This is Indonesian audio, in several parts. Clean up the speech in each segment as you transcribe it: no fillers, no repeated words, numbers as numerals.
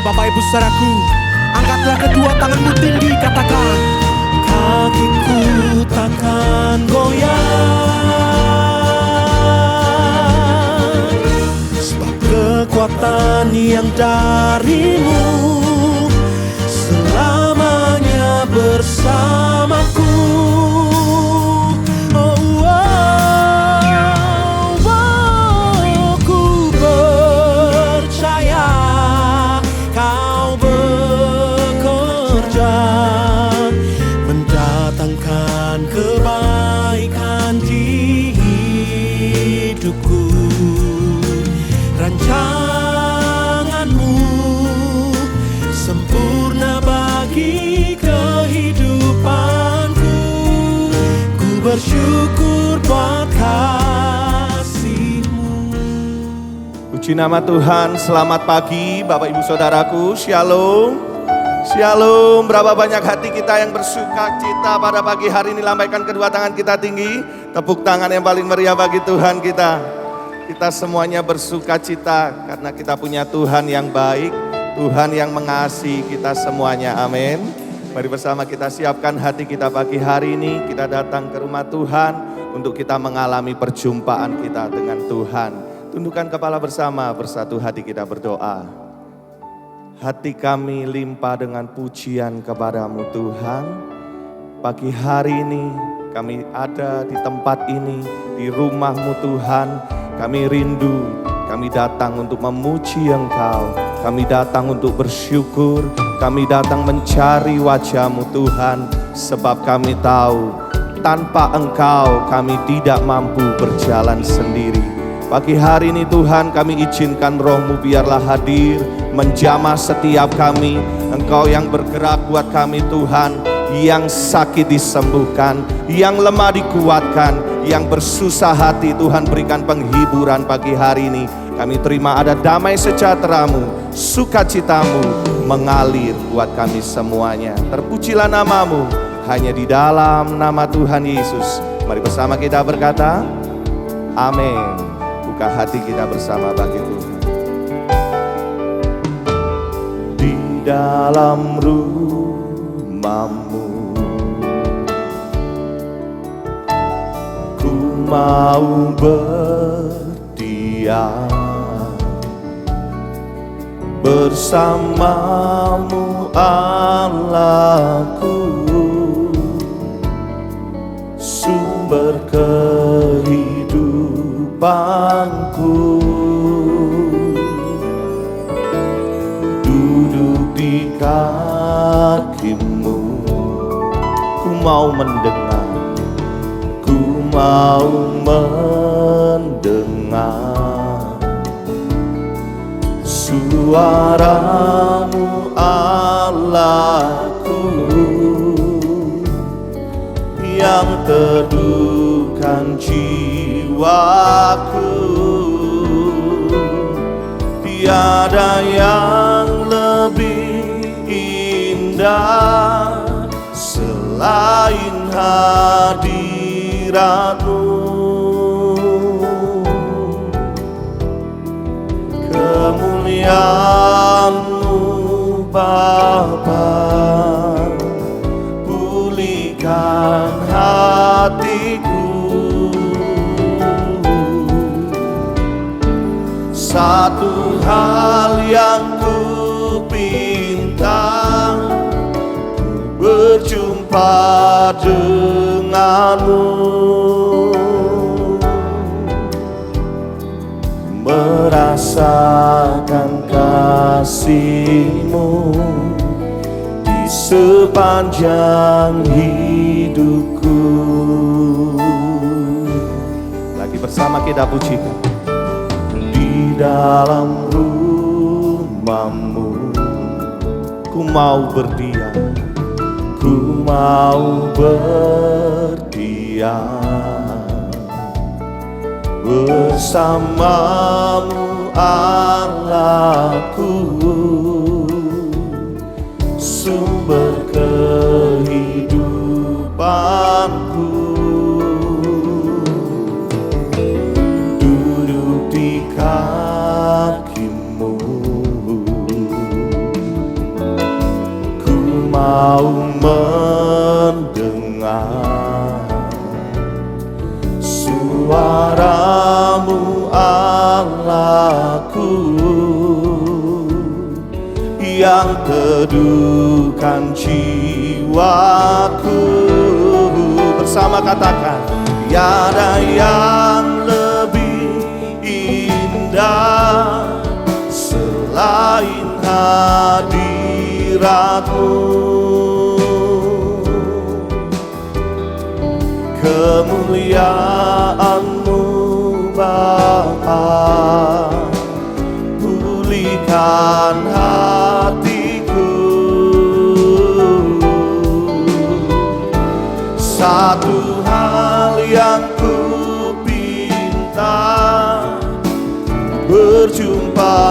Bapak Ibu Saudaraku, angkatlah kedua tanganmu tinggi, katakan, kakiku takkan goyah, sebab kekuatan yang darimu selamanya bersamaku. Kebaikan di hidupku, rancanganmu sempurna bagi kehidupanku. Ku bersyukur buat kasih-Mu. Puji nama Tuhan. Selamat pagi Bapak Ibu Saudaraku. Shalom. Shalom, berapa banyak hati kita yang bersuka cita pada pagi hari ini. Lambaikan kedua tangan kita tinggi. Tepuk tangan yang paling meriah bagi Tuhan kita. Kita semuanya bersuka cita karena kita punya Tuhan yang baik, Tuhan yang mengasihi kita semuanya. Amin. Mari bersama kita siapkan hati kita pagi hari ini. Kita datang ke rumah Tuhan untuk kita mengalami perjumpaan kita dengan Tuhan. Tundukkan kepala bersama, bersatu hati kita berdoa. Hati kami limpah dengan pujian kepadamu Tuhan. Pagi hari ini kami ada di tempat ini, di rumah-Mu Tuhan. Kami rindu, kami datang untuk memuji Engkau. Kami datang untuk bersyukur, kami datang mencari wajah-Mu Tuhan. Sebab kami tahu, tanpa Engkau kami tidak mampu berjalan sendiri. Pagi hari ini Tuhan, kami izinkan Roh-Mu biarlah hadir, menjamah setiap kami. Engkau yang bergerak buat kami Tuhan, yang sakit disembuhkan, yang lemah dikuatkan, yang bersusah hati Tuhan berikan penghiburan pagi hari ini. Kami terima ada damai sejahtera-Mu, sukacita-Mu mengalir buat kami semuanya. Terpujilah nama-Mu, hanya di dalam nama Tuhan Yesus. Mari bersama kita berkata, amin. Buka hati kita bersama bagi Tuhan. Di dalam rumah-Mu ku mau berdiam, bersama-Mu Allahku, sumber kehidupanku. Duduk di kaki-Mu, ku mau mendengar, ku mau mendengar suara-Mu Allahku, yang teduhkan jiwaku. Tiada yang lebih indah selain hadirat-Mu. Kemuliaan-Mu Bapa, pulihkan hatiku. Satu hal yang ku pinta, berjumpa dengan-Mu, merasakan kasih-Mu di sepanjang hidupku. Lagi bersama kita pujikan. Di dalam rumah-Mu ku mau berdiam, ku mau berdiam, bersama-Mu Allahku, sumber kehidupanku. Duduk di kaki-Mu, suaramu Allahku yang teduhkan jiwaku. Bersama katakan, tiada yang lebih indah selain hadiratmu. Kemuliaanmu Bapa, pulihkan hatiku. Satu hal yang ku pinta, berjumpa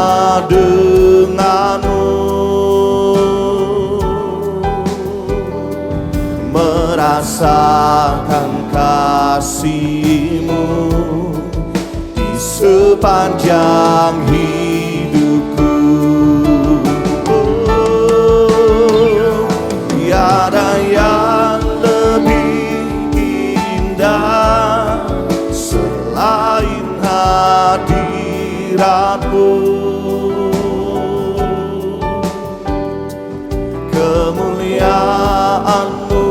denganmu, merasakan kasih-Mu di sepanjang hidupku. Oh, tiada yang lebih indah selain hadirat-Mu. Kemuliaan-Mu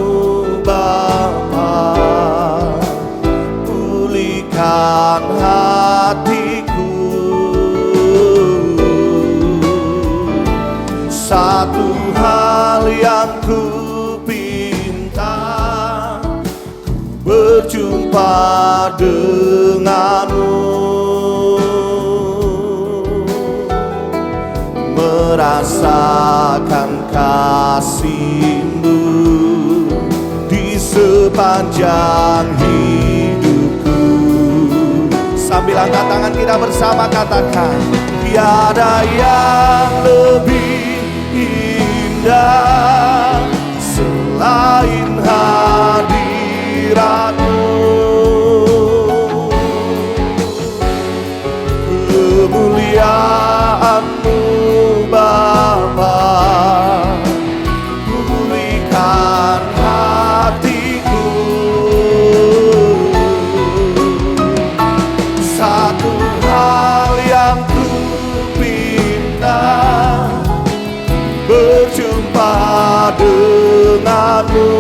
Bapa, pulihkan hatiku. Satu hal yang ku pinta, berjumpa denganmu, merasakan kasih-Mu di sepanjang hidupku. Sambil angkat tangan kita bersama katakan, tiada yang lebih indah selain hadirat-Mu. Kemuliaan-Mu Bapa, pulihkan hatiku. Satu hal yang ku pinta, berjumpa denganmu,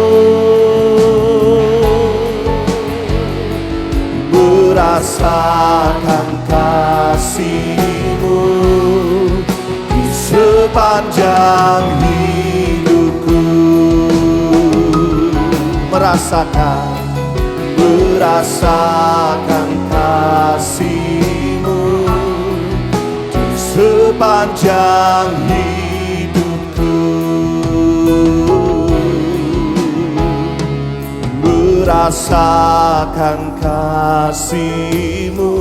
merasakan kasih-Mu di sepanjang hidupku. Merasakan kasih-Mu di sepanjang hidupku. Merasakan kasih-Mu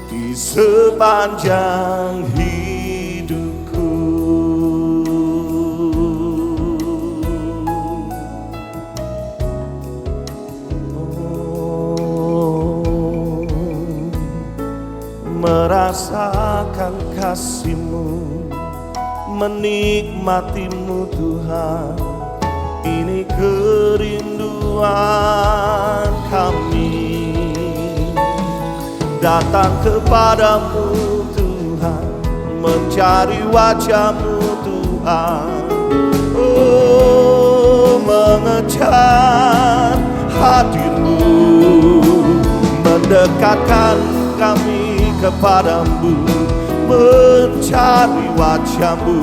di sepanjang hidupku. Oh, merasakan kasih-Mu, menikmati-Mu Tuhan, ini kerinduan kami. Datang kepadamu Tuhan, mencari wajah-Mu Tuhan. Oh, mengejar hadir-Mu, mendekatkan kami kepadamu, mencari wajah-Mu,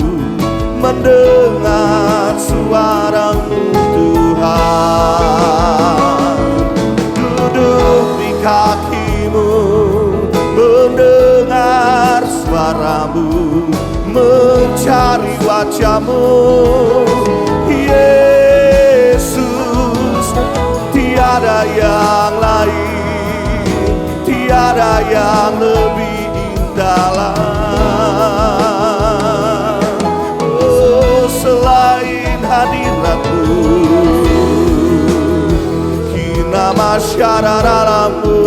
mendengar suara-Mu Tuhan. Duduk di kaki-Mu, mendengar suara-Mu, mencari wajah-Mu. Yesus, tiada yang lain, tiada yang lebih indah selain hadirat-Mu. Kina masyarakat-Mu,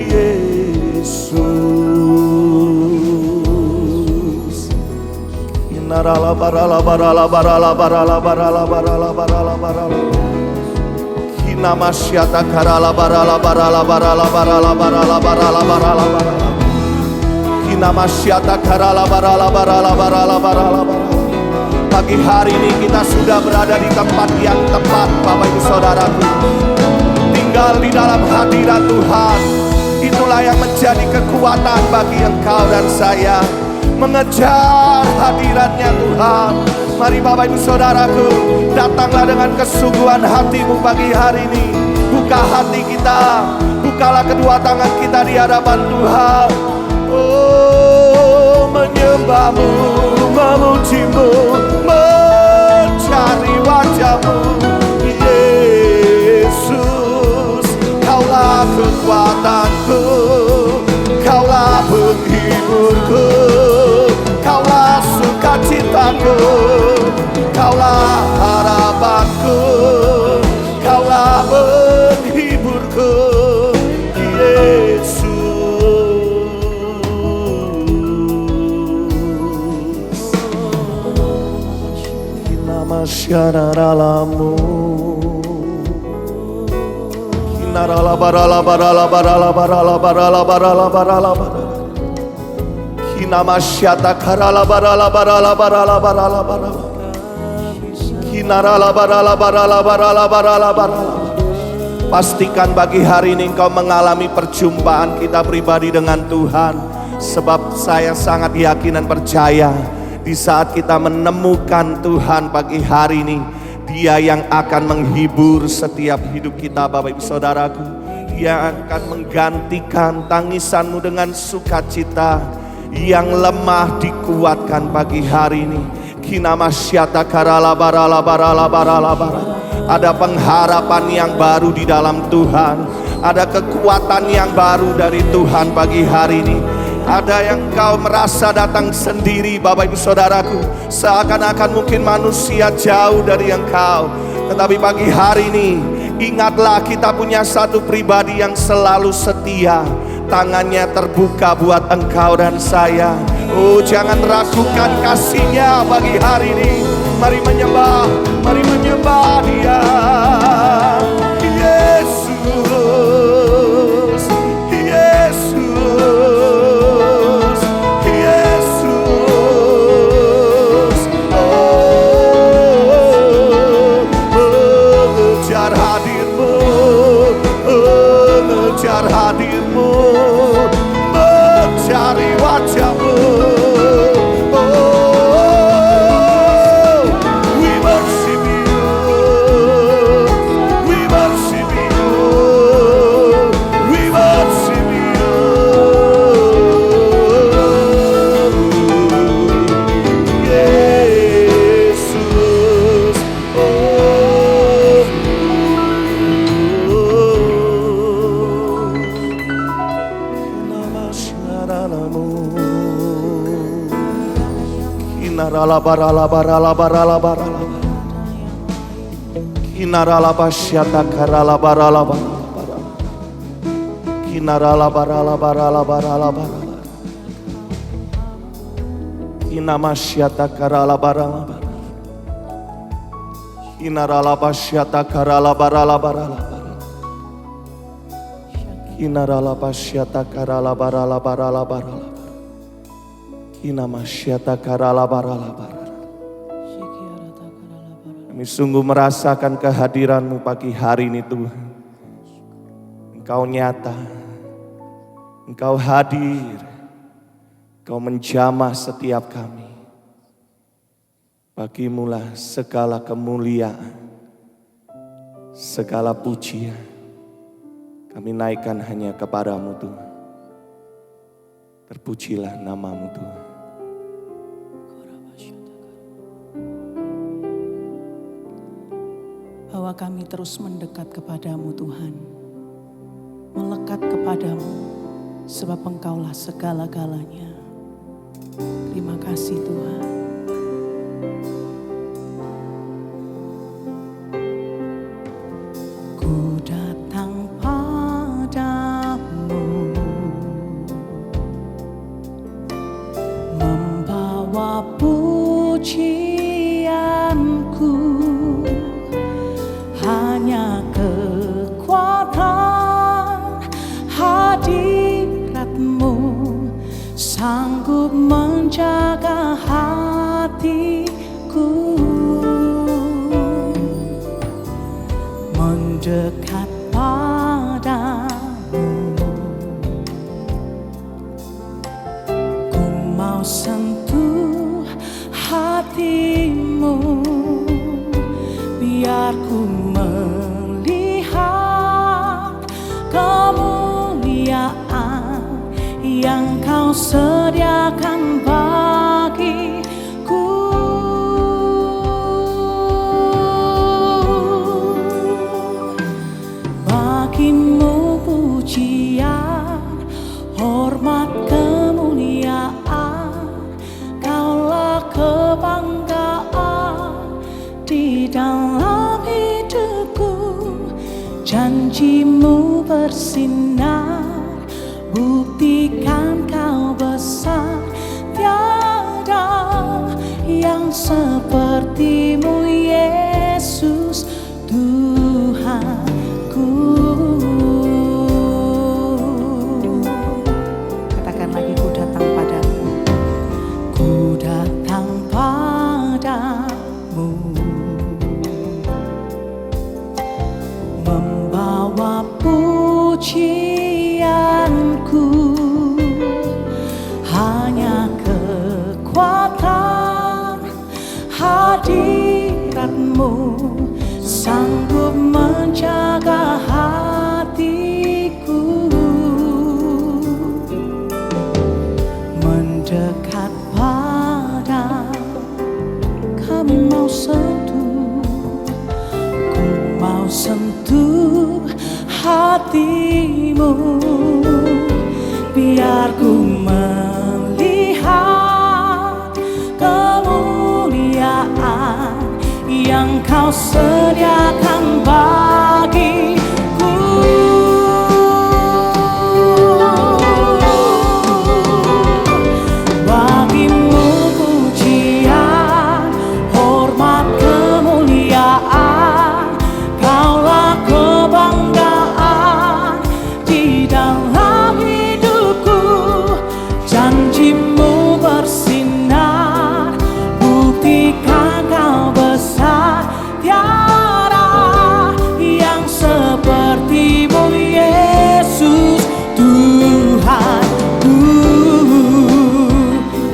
Yesus. Inara Kinamasyata karala barala barala barala barala barala barala barala barala. Kinamasyata karala barala barala barala barala barala. Pagi hari ini kita sudah berada di tempat yang tepat, Bapak Ibu Saudaraku. Tinggal di dalam hadirat Tuhan. Itulah yang menjadi kekuatan bagi engkau dan saya. Mengejar hadiratnya Tuhan. Mari Bapak Ibu Saudaraku, datanglah dengan kesungguhan hatimu pagi hari ini. Buka hati kita, bukalah kedua tangan kita di hadapan Tuhan. Oh, menyembahmu, memujimu, mencari wajahmu. Yesus, Kaulah kekuatanku, Kaulah penghiburku, Kaulah sukacitaku, Kaulah harapanku, Kaulah penghiburku, Yesus. Nama syaralamu, kinarala barala barala barala barala barala barala barala barala. Kinamasyata karala barala barala barala barala barala. Kinarala barala barala barala barala barala. Pastikan pagi hari ini engkau mengalami perjumpaan kita pribadi dengan Tuhan. Sebab saya sangat yakin dan percaya di saat kita menemukan Tuhan pagi hari ini, Dia yang akan menghibur setiap hidup kita, Bapak Ibu Saudaraku. Dia akan menggantikan tangisanmu dengan sukacita. Yang lemah dikuatkan pagi hari ini. Kinamasyata karala barala barala barala barala. Ada pengharapan yang baru di dalam Tuhan. Ada kekuatan yang baru dari Tuhan pagi hari ini. Ada yang kau merasa datang sendiri, Bapak Ibu Saudaraku, seakan-akan mungkin manusia jauh dari engkau. Tetapi pagi hari ini, ingatlah kita punya satu pribadi yang selalu setia. Tangannya terbuka buat engkau dan saya. Oh, jangan ragukan kasih-Nya pagi hari ini. Mari menyembah Dia. Yesus, Yesus, Yesus. Oh, mengejar hadir-Mu, mengejar hadir-Mu, mencari wajah-Mu. Kinarala barala barala barala barala. Kinarala basyata karala barala barala barala. Kinarala barala barala barala barala. Kinamasyata karala barala barala. Kinarala basyata karala barala barala barala. Kinarala basyata karala barala barala barala. Kinamasyata karala barala barala. Kami sungguh merasakan kehadiran-Mu pagi hari ini Tuhan. Engkau nyata, Engkau hadir, Engkau menjamah setiap kami. Bagimu-lah segala kemuliaan, segala pujian. Kami naikkan hanya kepada-Mu Tuhan. Terpujilah nama-Mu Tuhan. Bahwa kami terus mendekat kepadamu Tuhan, melekat kepadamu, sebab Engkaulah segala-galanya. Terima kasih Tuhan. Ku datang padamu, membawa pujian ku melihat kemuliaan yang kau sediakan bagiku. Bagimu pujian, hormat, kemuliaan, kaulah kebanggaan di dalam hidupku. Janjimu bersinar, buktikan kau besar. Tiada yang sepertimu Yesus Tuhanku. Katakan lagi, ku datang padamu. Ku datang padamu, membawa pujianku. Hanya kekuatan hadiratmu sanggup menjaga hatiku. Mendekat pada kami mau sentuh, ku mau sentuh hatimu. Biar ku melihat kemuliaan yang kau sediakan bagiku. Bagimu pujian, hormat, kemuliaan, kaulah kebanggaan di dalam hidupku. Janjimu bersinar, buktikan kau besar. Tiada yang sepertimu Yesus Tuhanku.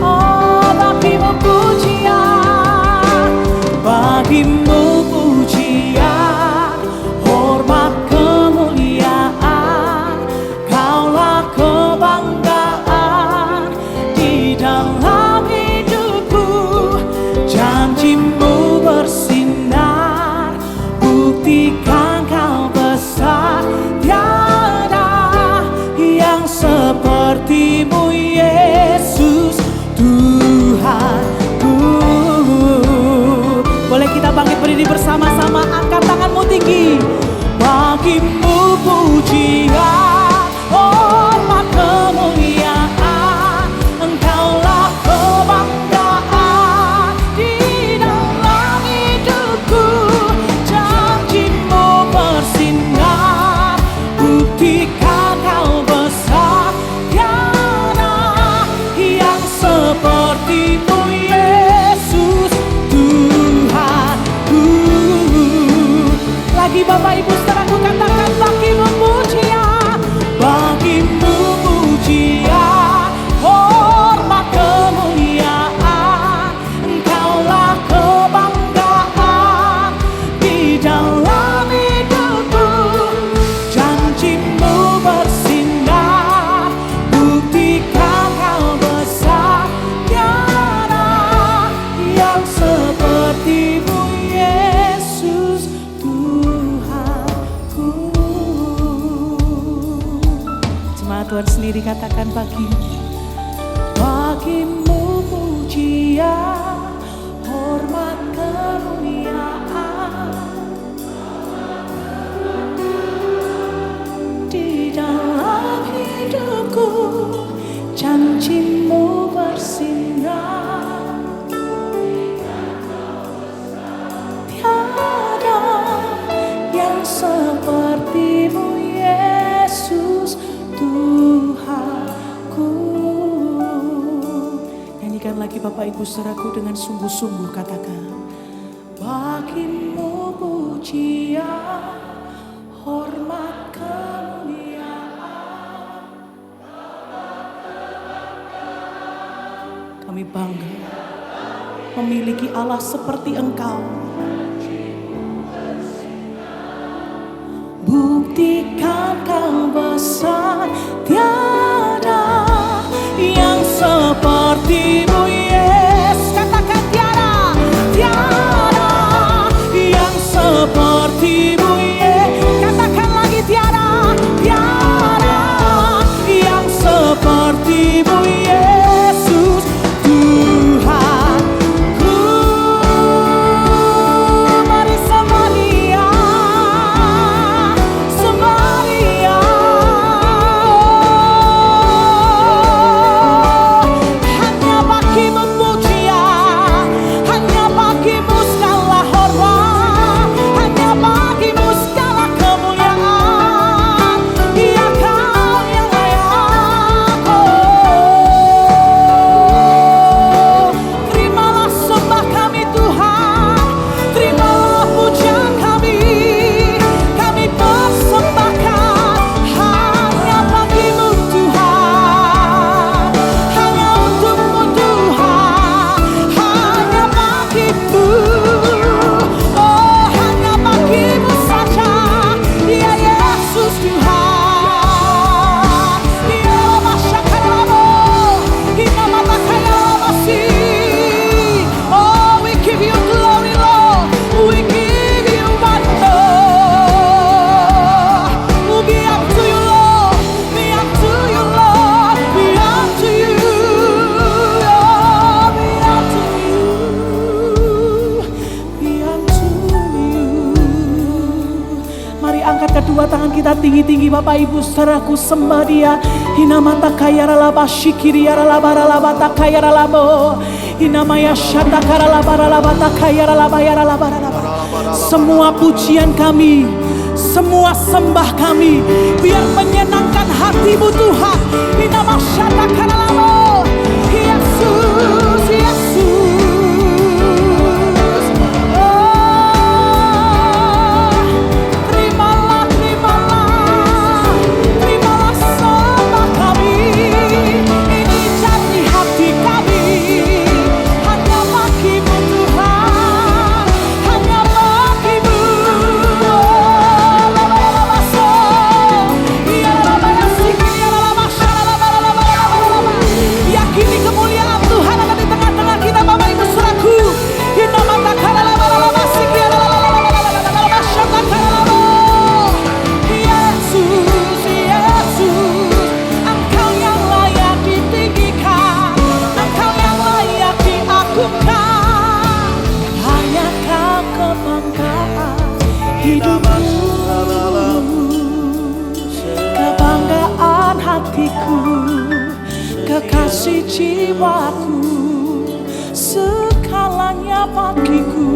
Oh, bagimu pujian, bagimu pujian, hormat, kemuliaan, kaulah kebanggaan di dalam hidupku. Janjimu bersinar, buktikan kau besar. Tiada yang sepertimu Yesus Tuhanku. Boleh kita bangkit berdiri bersama-sama, angkat tanganmu tinggi. Bagimu pujian, hormat, kemuliaan, engkaulah kebanggaan di dalam hidupku. Janjimu bersinar, buktikan kau besar. Tiada yang sepertimu Yesus Tuhanku. Lagi Bapak Ibu saudaraku, katakan bagimu pujian, bagimu pujian, hormat, kemuliaan, engkaulah kebanggaan di dalam hidupku. Janjimu bersinar, buktikan kau besar. Tiada yang sepertimu Yesus Tuhanku. Jemaat Tuhan sendiri katakan bagimu. Bagimu pujian, hormat, kemuliaan di dalam hidupku. Janjimu bersinar, tiada yang sepertimu Yesus Tuhanku. Nyanyikan lagi Bapak Ibu saudaraku dengan sungguh-sungguh, katakan bagimu pujian, hormat, kemuliaan. Kami bangga memiliki Allah seperti Engkau. kuasa, tiada yang seperti-Mu Yesus. Katakan tiada, tiada yang seperti-Mu Yesus. Katakan lagi tiada, tiada yang seperti-Mu Yesus Tuhanku. Mari sembah Dia, sembah Dia. Hanya bagi-Mu pujian, hanya bagi-Mu segala hormat, hanya bagi-Mu segala kemuliaan. Dia Kau yang layak. Terimalah sembah kami Tuhan, terimalah pujian kami. Kami persembahkan hanya bagi-Mu Tuhan, hanya untuk-Mu Tuhan, hanya bagi-Mu. Oh, hanya bagi-Mu saja, ya Yesus Tuhan. Ya Masyakarabo, Hina Matakayamasi. Oh, we give You glory, Lord. We give You honor. We'll be up to You, Lord. Be up to You, Lord. Be up to You. Oh, be up to You. Be up to You. Mari angkat kedua tangan kita tinggi-tinggi Bapak Ibu saudaraku, sembah Dia. Hinamata kayara laba shikiri yara laba laba takayara labo. Hinamaya shata kara laba laba takayara laba yara laba laba. Semua pujian kami, semua sembah kami biar menyenangkan hati-Mu Tuhan. Hinama shata kara labo. Yesus, Yesus. Terimalah, terimalah, terimalah sembah kami. Ini dari hati kami, hanya bagi-Mu Tuhan, hanya bagi-Mu. Lama-lama so, iya lama-lama sikit, iya lama-lama syalala-lama-lama. Yakini kemuliaan Tuhan ada di tengah-tengah kita Bapak Ibu saudaraku. Hinamata kala-lama-lama sikit, iya lama-lama syalala-lama. Yesus, Yesus, Engkau yang layak ditinggikan, Engkau yang layak diagungkan. Hanya Kau kebanggaan hidupku, kebanggaan hatiku, kekasih jiwaku, segalanya bagiku.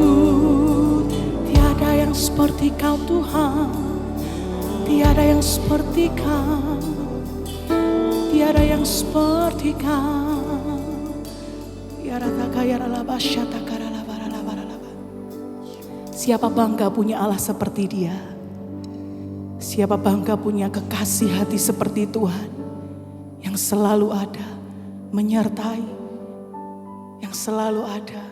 Tiada yang seperti Kau Tuhan, tiada yang seperti Kau, tiada yang seperti Kau. Tiada takayara laba syata kara laba laba laba. Siapa bangga punya Allah seperti Dia? Siapa bangga punya kekasih hati seperti Tuhan yang selalu ada, menyertai, yang selalu ada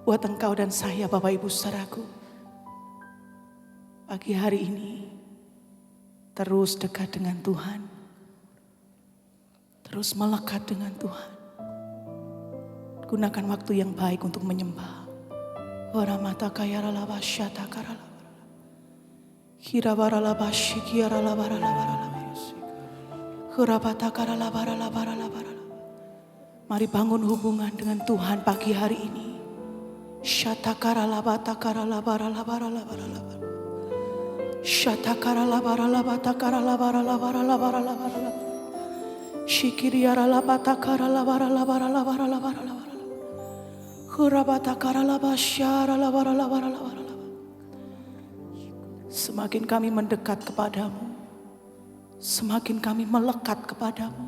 buat engkau dan saya Bapak Ibu saudaraku. Pagi hari ini terus dekat dengan Tuhan, terus melekat dengan Tuhan. Gunakan waktu yang baik untuk menyembah. Waramata kayara laba syata karala. Kira barala bashi kira la barala barala. Kurabata karala barala barala barala. Mari bangun hubungan dengan Tuhan pagi hari ini. Syata karala bata karala barala barala barala. Syata karala barala bata karala barala barala barala barala. Shikiriara la bata karala barala barala barala barala. Kurabata karala basyara la barala barala barala. Semakin kami mendekat kepadamu, semakin kami melekat kepadamu,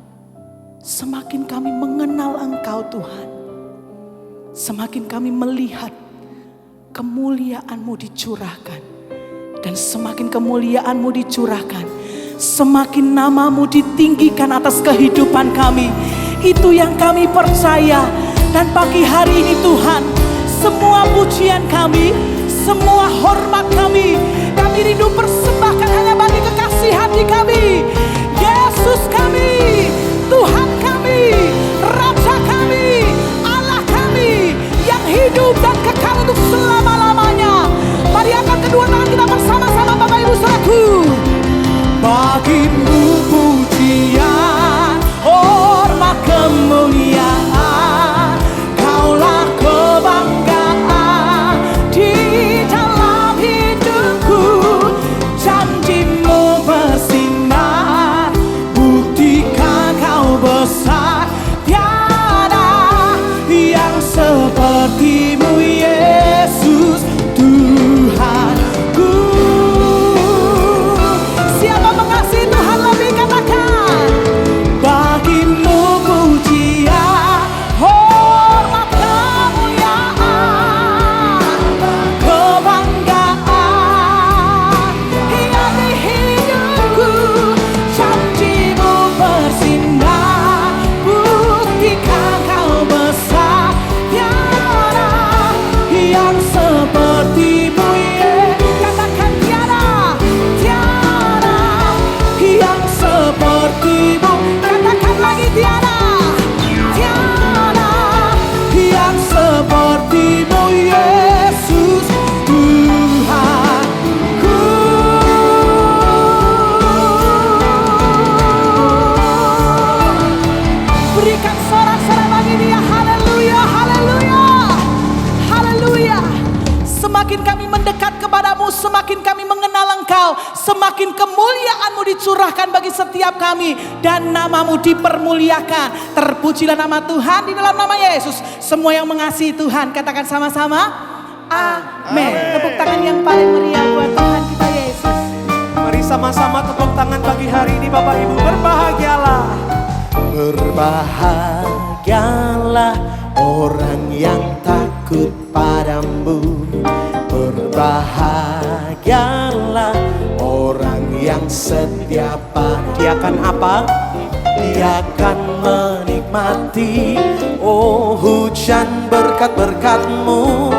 semakin kami mengenal Engkau Tuhan, semakin kami melihat kemuliaan-Mu dicurahkan. Dan semakin kemuliaan-Mu dicurahkan, semakin nama-Mu ditinggikan atas kehidupan kami. Itu yang kami percaya. Dan pagi hari ini Tuhan, semua pujian kami, semua hormat kami rindu persembahkan hanya bagi kekasih hati kami. semakin kami mendekat kepadamu, semakin kami mengenal Engkau, semakin kemuliaan-Mu dicurahkan bagi setiap kami dan nama-Mu dipermuliakan. Terpujilah nama Tuhan di dalam nama Yesus. Semua yang mengasihi Tuhan katakan sama-sama, amin. Tepuk tangan yang paling meriah buat Tuhan kita Yesus. Mari sama-sama tepuk tangan pagi hari ini Bapak Ibu. Berbahagialah. Berbahagialah orang yang takut padamu. Berbahagialah orang yang setia padamu. Dia akan apa? Dia akan menikmati hujan berkat-berkat-Mu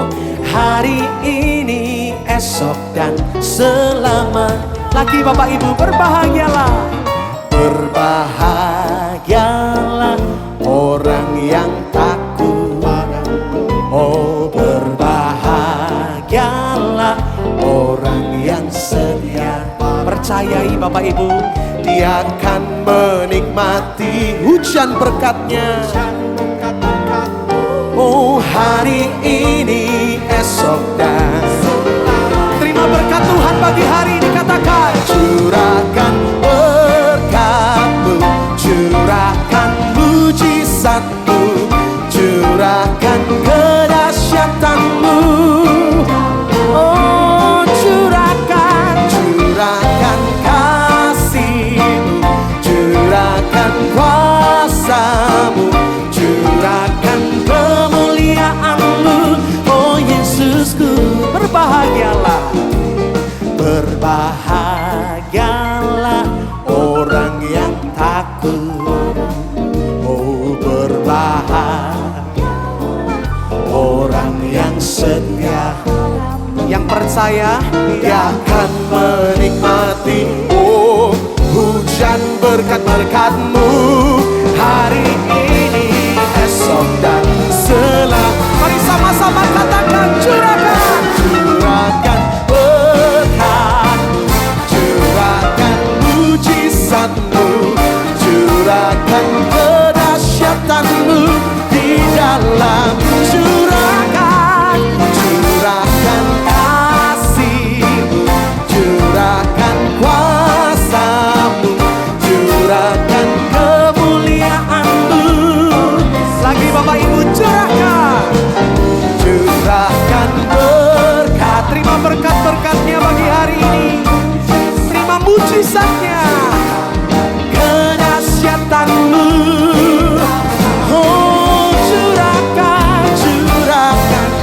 hari ini, esok dan selamanya. Lagi Bapak Ibu, berbahagialah. Berbahagialah orang yang takut padamu. Oh, berbahagialah orang yang setia. Percayai Bapak Ibu, Dia akan menikmati hujan berkat-Nya. Oh, hari ini, esok dan terima berkat Tuhan pagi hari ini. Katakan, curahkan berkat-Mu, curahkan mujizat-Mu, curahkan kedahsyatan-Mu. Oh, curahkan kasih-Mu, curahkan kuasa-Mu, curahkan kemuliaan-Mu. Oh Yesusku, berbahagialah. Berbahagialah orang yang takut. Oh, berbahagia orang yang setia, yang percaya Dia akan menikmati hujan berkat-berkat-Mu hari ini, esok dan selamanya. Mari sama-sama katakan, curahkan, curahkan berkat-Mu, curahkan mujizat-Mu, curahkan kedahsyatan-Mu di dalam. Curahkan kasih-Mu, curahkan kuasa-Mu, curahkan kemuliaan-Mu. Lagi Bapak Ibu, curahkan berkat. Terima berkat-berkat-Nya bagi hari ini. Terima mujizat-Nya, kedahsyatan-Mu. Oh, curahkan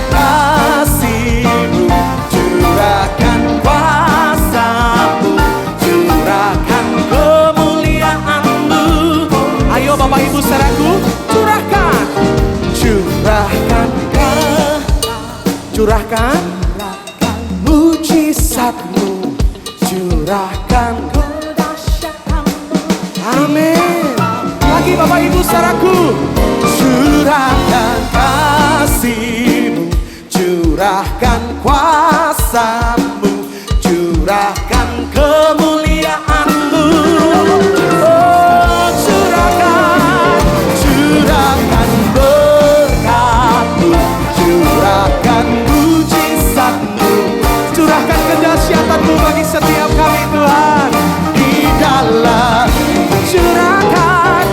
kasih-Mu, curahkan kuasa-Mu, curahkan kemuliaan-Mu. Ayo Bapak Ibu saudaraku, curahkan mujizat-Mu, curahkan kedahsyatan-Mu. Amin. Lagi Bapak Ibu saudaraku, curahkan kasih-Mu, curahkan kuasa-Mu, curahkan kemuliaan-Mu. Oh, curahkan berkat-Mu, curahkan mujizat-Mu, curahkan kedahsyatan-Mu bagi setiap kami Tuhan di dalam. Curahkan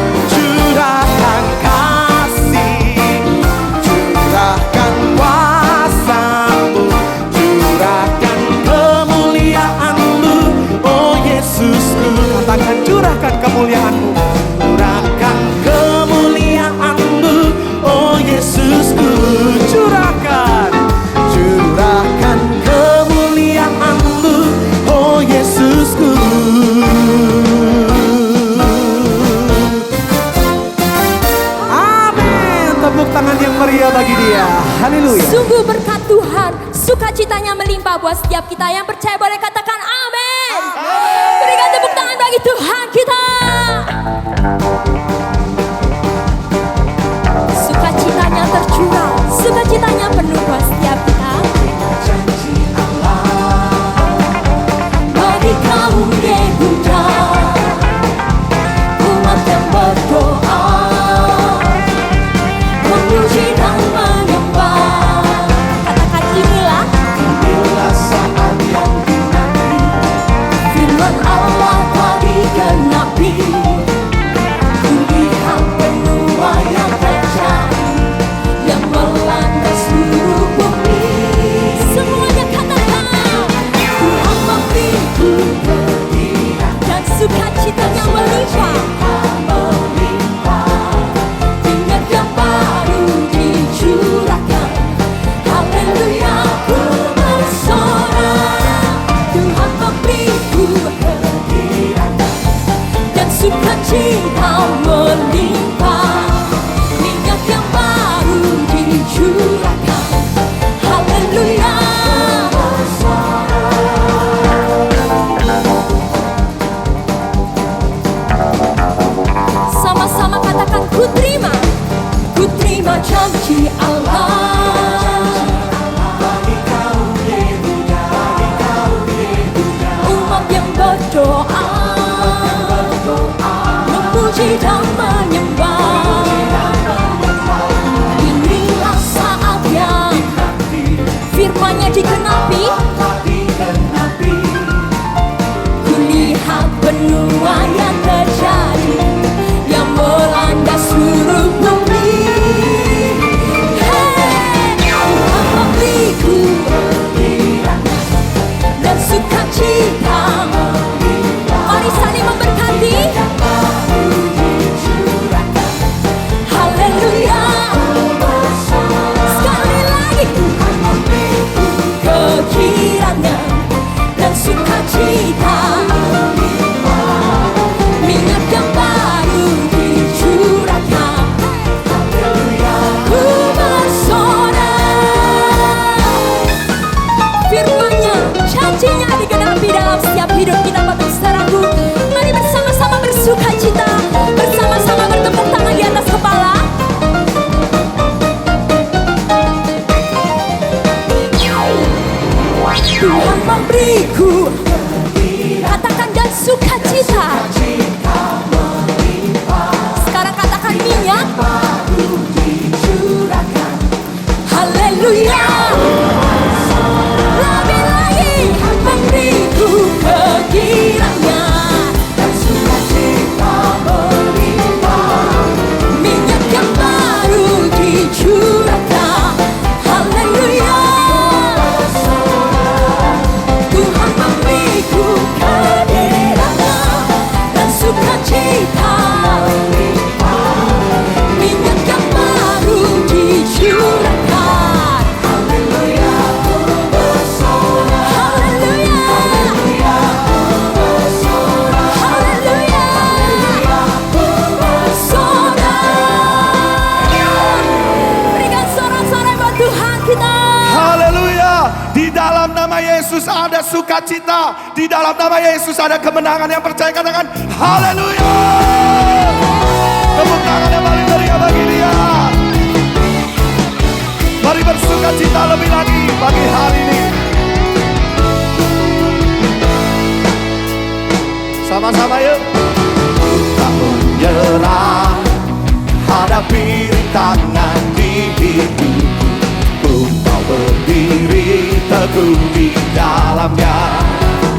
kasih-Mu, curahkan kuasa-Mu, curahkan kemuliaan-Mu. Oh Yesusku, katakan curahkan kemuliaan-Mu, curahkan kemuliaan-Mu. Oh Yesusku, curahkan kemuliaan-Mu. Oh Yesusku. Amin. Tepuk tangan yang meriah bagi Dia. Haleluya. Sungguh berkat Tuhan, sukacitanya melimpah buat setiap kita yang percaya. Boleh katakan amin. Berikan tepuk tangan bagi Tuhan kita. Sukacitanya tercurah, sukacitanya penuh buat setiap kita. Bagi kaum Yehuda, umat yang berdoa, memuji dan menyembah. Katakan inilah memuji dan menyembah. Inilah saatnya firman-Nya digenapi. Kulihat benua yang terjadi, yang melanda seluruh bumi. Tuhan memberiku dan sukacita. Mari saling memberkati. Haleluya. Sekali lagi. Kekirannya dan sukacita. Minyak yang baru dicurahkan. Ku bersorak. Firman-Nya, janji-Nya digenapi dalam setiap hidup kita, Bapak Saudaraku. Mari bersama-sama bersukacita, bersama-sama bertepuk tangan di atas kepala. Tuhan memberiku, katakan dan sukacita. Sekarang katakan minyak. Haleluya. Lebih lagi, memberiku kegirannya dan sukacita melimpah. Minyak yang baru dicurahkan. Haleluya. Tuhan memberiku kehadirannya dan sukacita melimpah. Minyak yang baru dicurahkan. Haleluya. Haleluya. Haleluya. Berikan sorak-sorai buat Tuhan kita. Haleluya. Di dalam nama Yesus ada sukacita. Di dalam nama Yesus ada kemenangan. Yang percaya katakan haleluya. Tepuk tangan yang paling meriah bagi Dia. Mari bersukacita lebih lagi pagi hari ini. Sama-sama yuk. Tak menyerah, hadapi rintangan di hidupku. Ku mau berdiri teguh di dalamnya.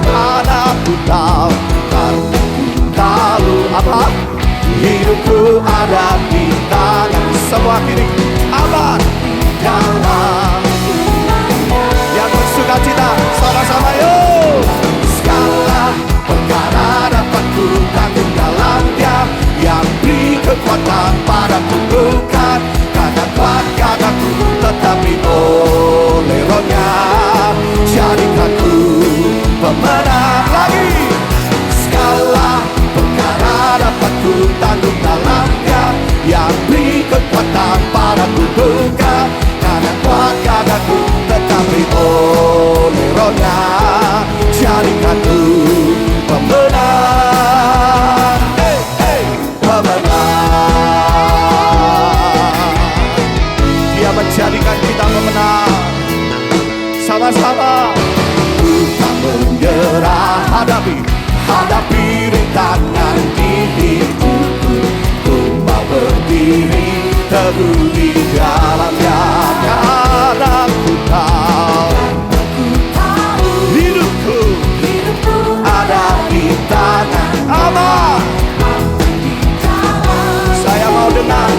Karena ku tahu, karena ku tahu apa? Hidupku ada di tangan. Semua kiri aman dalam. Yang bersukacita sama-sama yuk. Segala perkara dapat ku tanggung dalam Dia yang beri kekuatan padaku, bukan karena kuat kataku, tetapi oleh Roh-Nya jadikan ku pemenang lagi. Segala perkara dapat ku tanggung dalam Dia yang beri kekuatan padaku, bukan karena kuat kataku, tetapi oleh Roh-Nya jadikan ku pemenang. Hey, hey, pemenang. Dia menjadikan kita pemenang. Sama-sama. Ku tak menyerah, hadapi rintangan di hidupku. Ku mau berdiri teguh di dalamnya. Karena ku tahu hidupku ada di tangan Allah. Saya mau dengar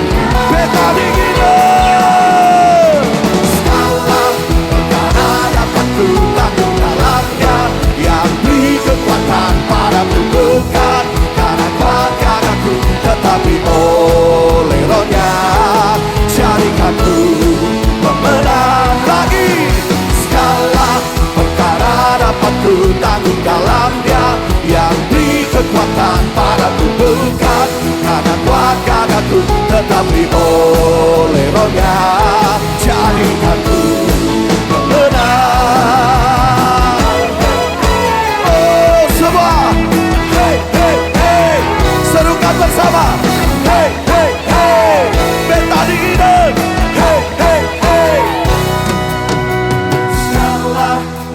peta dingin. Segala perkara dapat ku tanggung dalamnya yang beri kekuatan padaku, bukan karena kuat kataku, tetapi oleh Roh-Nya jadikan ku pemenang.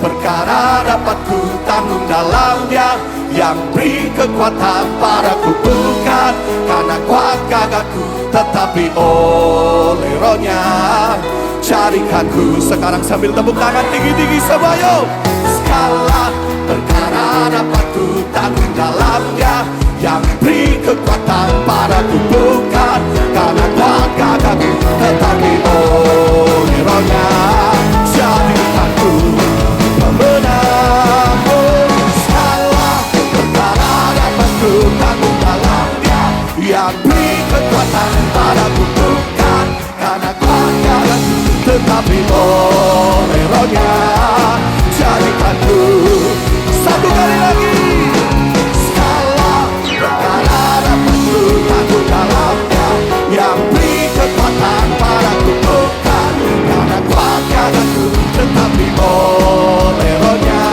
perkara dapat ku tanggung dalam Dia yang beri kekuatan padaku, bukan karena kuat gagahku, tetapi oleh Roh-Nya. Jadikan ku sekarang sambil tepuk tangan tinggi-tinggi semuanya. Segala perkara dapat ku tanggung dalam Dia yang beri kekuatan padaku, bukan karena kuat gagahku, tetapi oleh Roh-Nya. Jadikan ku pemenang. Segala perkara dapat ku tanggung dalam Dia yang beri kekuatan padaku, bukan karena kuat gagahku, tetapi oleh Roh-Nya. Jadikan ku satu kali lagi. Segala perkara dapat ku tanggung dalam Dia yang beri kekuatan padaku, bukan karena kuat gagahku, tetapi oleh Roh-Nya.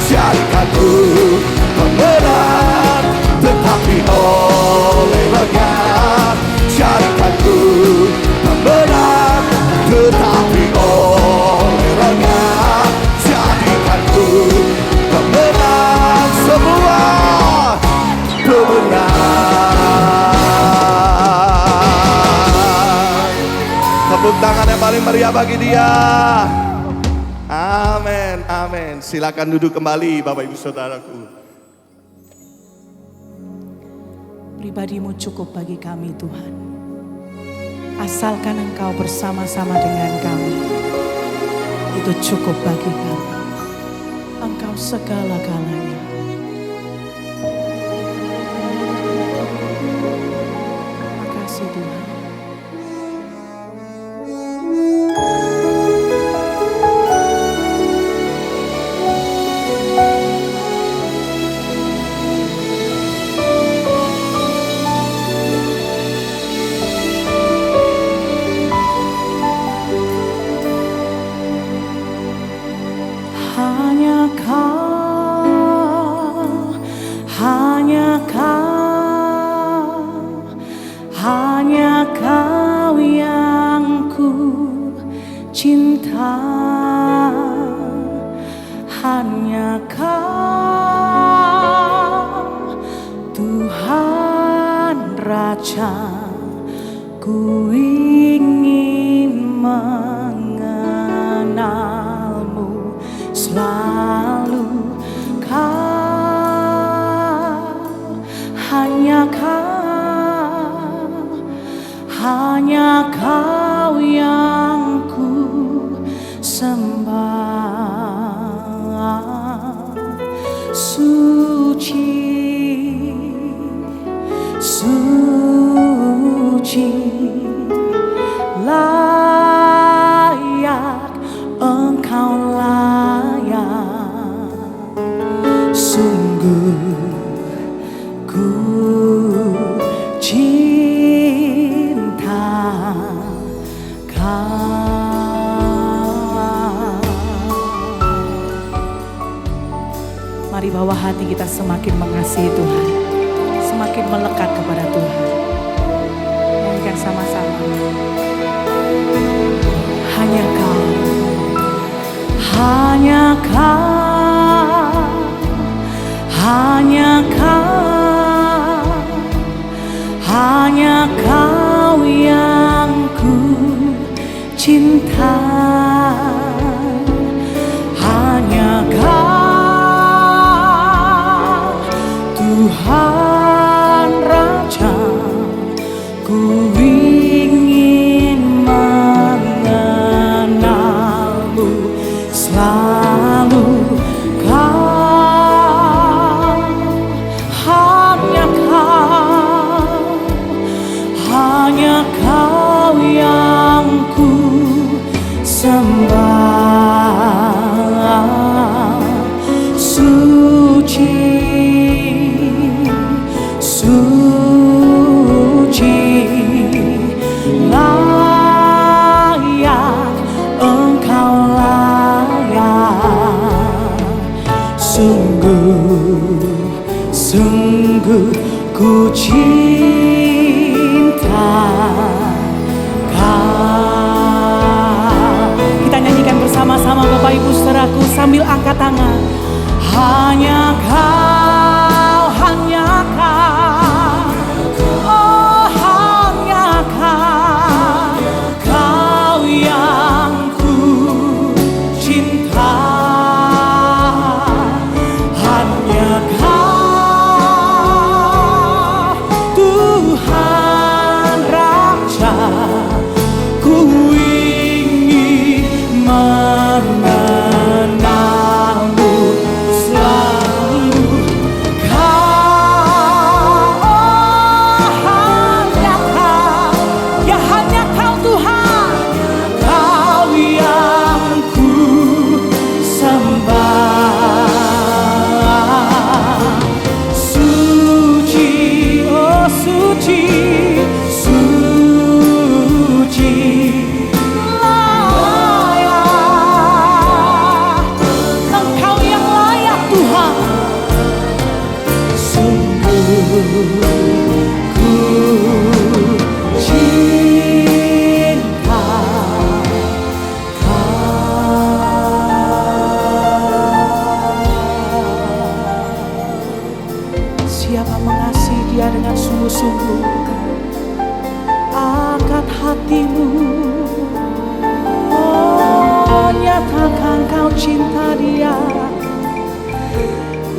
Jadikan ku pemenang, tetapi oleh Roh-Nya. Jadikan ku pemenang, tetapi oleh Roh-Nya. Jadikan ku pemenang, semua pemenang. Tepuk tangan yang paling meriah bagi Dia. Amin, amin. Silakan duduk kembali Bapak Ibu Saudaraku. Pribadimu cukup bagi kami Tuhan. Asalkan Engkau bersama-sama dengan kami, itu cukup bagi kami. Engkau segala-galanya. Makasih Tuhan. Hanya Kau yang ku cinta, hanya Kau Tuhan Raja, ku ingin mengenalmu selalu. Hanya Kau yang ku sembah. Suci, suci, layak, Engkau layak. Sungguh ku cinta Kau. Mari bawa hati kita semakin mengasihi Tuhan, semakin melekat kepada Tuhan. Nyanyikan sama-sama. Hanya Kau, hanya Kau, hanya Kau, hanya Kau yang ku cinta. Hanya Kau Tuhan Raja, ku ingin mengenalmu selalu. Kau, hanya Kau, hanya Kau yang ku sembah. Suci, suci, layak, Engkau layak. Sungguh, sungguh ku cinta Kau. Kita nyanyikan bersama. bersama-sama Bapak Ibu saudaraku sambil angkat tangan. Hanya Kau, hanya Kau, oh hanya Kau, Kau yang ku cinta. Hanya Kau, Tuhan Raja, ku ingin mengenalmu selalu. Kau, oh hanya Kau, ya hanya Kau Tuhan, Kau yang ku sembah. Suci, oh suci, suci, layak, Engkau yang layak Tuhan. Sungguh ku cinta Kau. Siapa mengasihi Dia dengan sungguh-sungguh, angkat hatimu, oh nyatakan kau cinta Dia,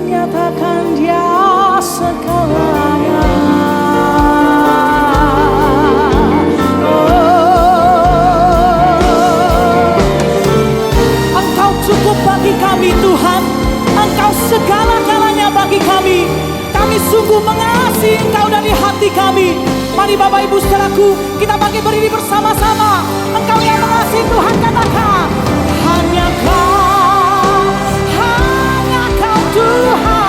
nyatakan Dia segalanya. Oh, Engkau cukup bagi kami Tuhan, Engkau segala-galanya bagi kami. Kami sungguh mengasihi Engkau dari hati kami. Mari Bapak Ibu saudaraku, kita bangkit berdiri bersama-sama. Engkau yang mengasihi Tuhan, katakan, hanya Kau, hanya Kau Tuhan,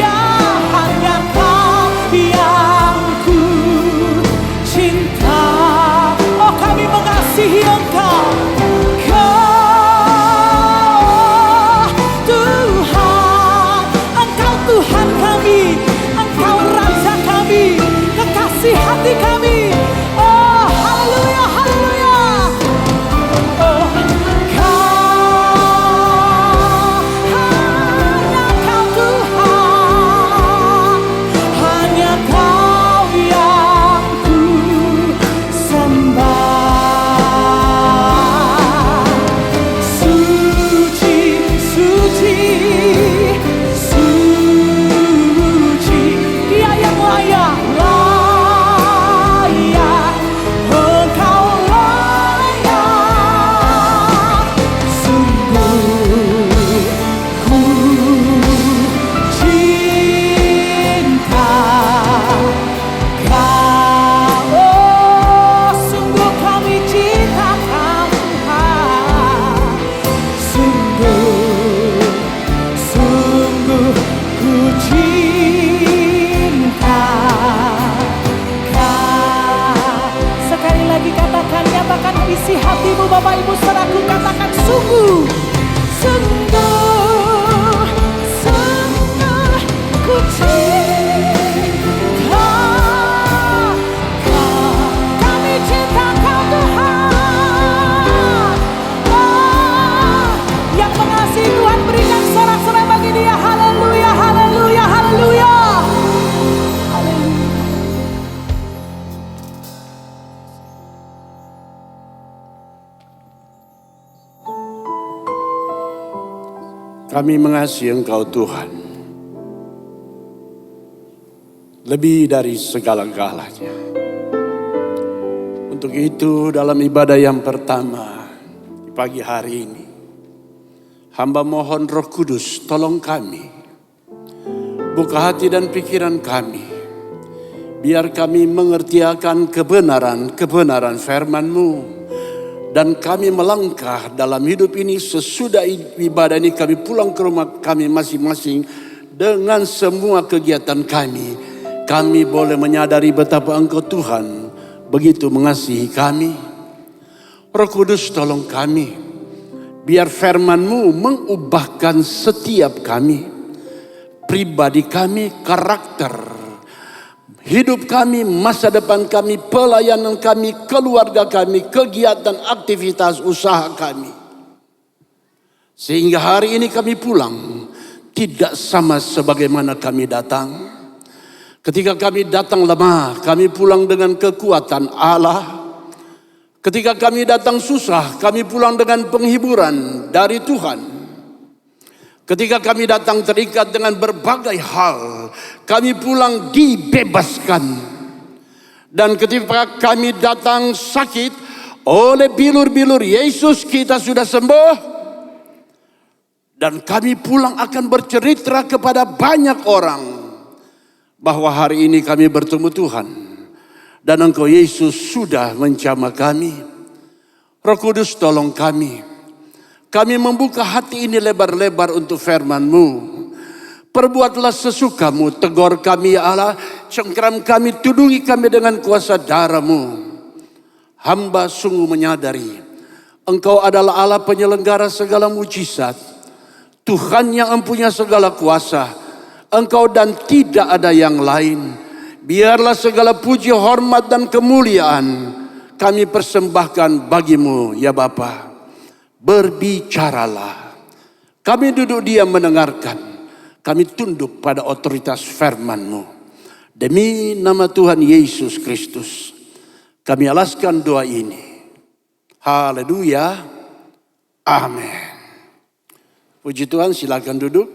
ya hanya Kau yang ku cinta. Oh kami mengasihi Engkau, Tuhan kami, Engkau Raja kami, kekasih hati kami. Oh haleluya, haleluya. Oh Kau, hanya Kau Tuhan, hanya Kau yang ku sembah. Suci, suci, isi hatimu Bapak Ibu saudaraku, katakan sungguh, sungguh, sungguh ku cinta Kau. Kami cinta Kau Tuhan. Oh, yang mengasihi Tuhan berikan sorak-sorai bagi Dia. Haleluya, haleluya, haleluya. Kami mengasihi Engkau Tuhan, lebih dari segala-galanya. Untuk itu dalam ibadah yang pertama di pagi hari ini, hamba mohon Roh Kudus tolong kami, buka hati dan pikiran kami, biar kami mengerti akan kebenaran firman-Mu. Dan kami melangkah dalam hidup ini sesudah ibadah ini kami pulang ke rumah kami masing-masing dengan semua kegiatan kami. Kami boleh menyadari betapa Engkau Tuhan begitu mengasihi kami. Roh Kudus tolong kami, biar firman-Mu mengubahkan setiap kami, pribadi kami, karakter, hidup kami, masa depan kami, pelayanan kami, keluarga kami, kegiatan, aktivitas, usaha kami. Sehingga hari ini kami pulang tidak sama sebagaimana kami datang. Ketika kami datang lemah, kami pulang dengan kekuatan Allah. Ketika kami datang susah, kami pulang dengan penghiburan dari Tuhan. Ketika kami datang terikat dengan berbagai hal, kami pulang dibebaskan. Dan ketika kami datang sakit, oleh bilur-bilur Yesus kita sudah sembuh. Dan kami pulang akan bercerita kepada banyak orang bahwa hari ini kami bertemu Tuhan. Dan Engkau Yesus sudah menjamah kami. Roh Kudus tolong kami. Kami membuka hati ini lebar-lebar untuk firman-Mu. Perbuatlah sesuka-Mu, tegur kami ya Allah. Cengkeram kami, tudungi kami dengan kuasa darah-Mu. Hamba sungguh menyadari Engkau adalah Allah penyelenggara segala mujizat. Tuhan yang mempunyai segala kuasa. Engkau dan tidak ada yang lain. Biarlah segala puji, hormat dan kemuliaan kami persembahkan bagi-Mu ya Bapa. Berbicaralah. Kami duduk diam mendengarkan. Kami tunduk pada otoritas firman-Mu. Demi nama Tuhan Yesus Kristus, kami alaskan doa ini. Haleluya. Amin. Puji Tuhan, silakan duduk.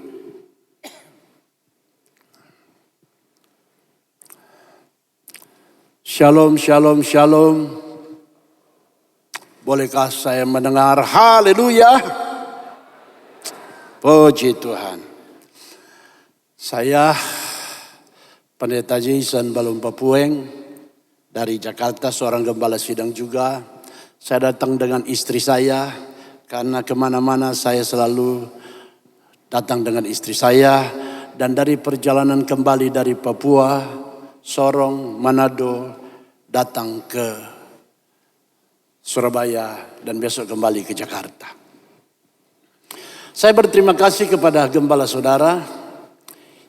Shalom, shalom, shalom. Bolehkah saya mendengar haleluya? Puji Tuhan. Saya Pendeta Jason Balum Papueng dari Jakarta, seorang gembala sidang juga. Saya datang dengan istri saya karena kemana-mana saya selalu datang dengan istri saya. Dan dari perjalanan kembali dari Papua, Sorong, Manado, datang ke Surabaya dan besok kembali ke Jakarta. Saya berterima kasih kepada gembala saudara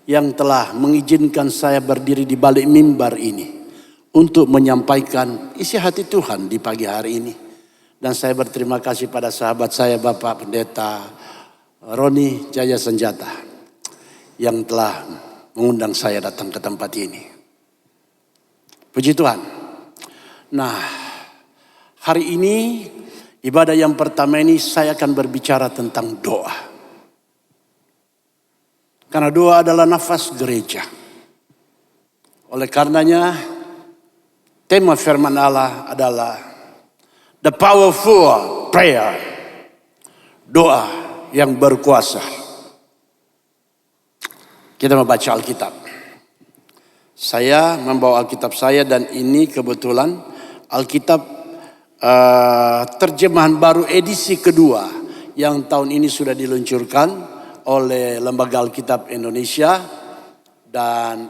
yang telah mengizinkan saya berdiri di balik mimbar ini untuk menyampaikan isi hati Tuhan di pagi hari ini. Dan saya berterima kasih pada sahabat saya Bapak Pendeta Roni Jaya Senjata yang telah mengundang saya datang ke tempat ini. Puji Tuhan. Nah, hari ini ibadah yang pertama ini saya akan berbicara tentang doa. Karena doa adalah nafas gereja. Oleh karenanya, tema firman Allah adalah the powerful prayer. Doa yang berkuasa. Kita membaca Alkitab. Saya membawa Alkitab saya dan ini kebetulan Alkitab terjemahan baru edisi kedua yang tahun ini sudah diluncurkan oleh Lembaga Alkitab Indonesia. Dan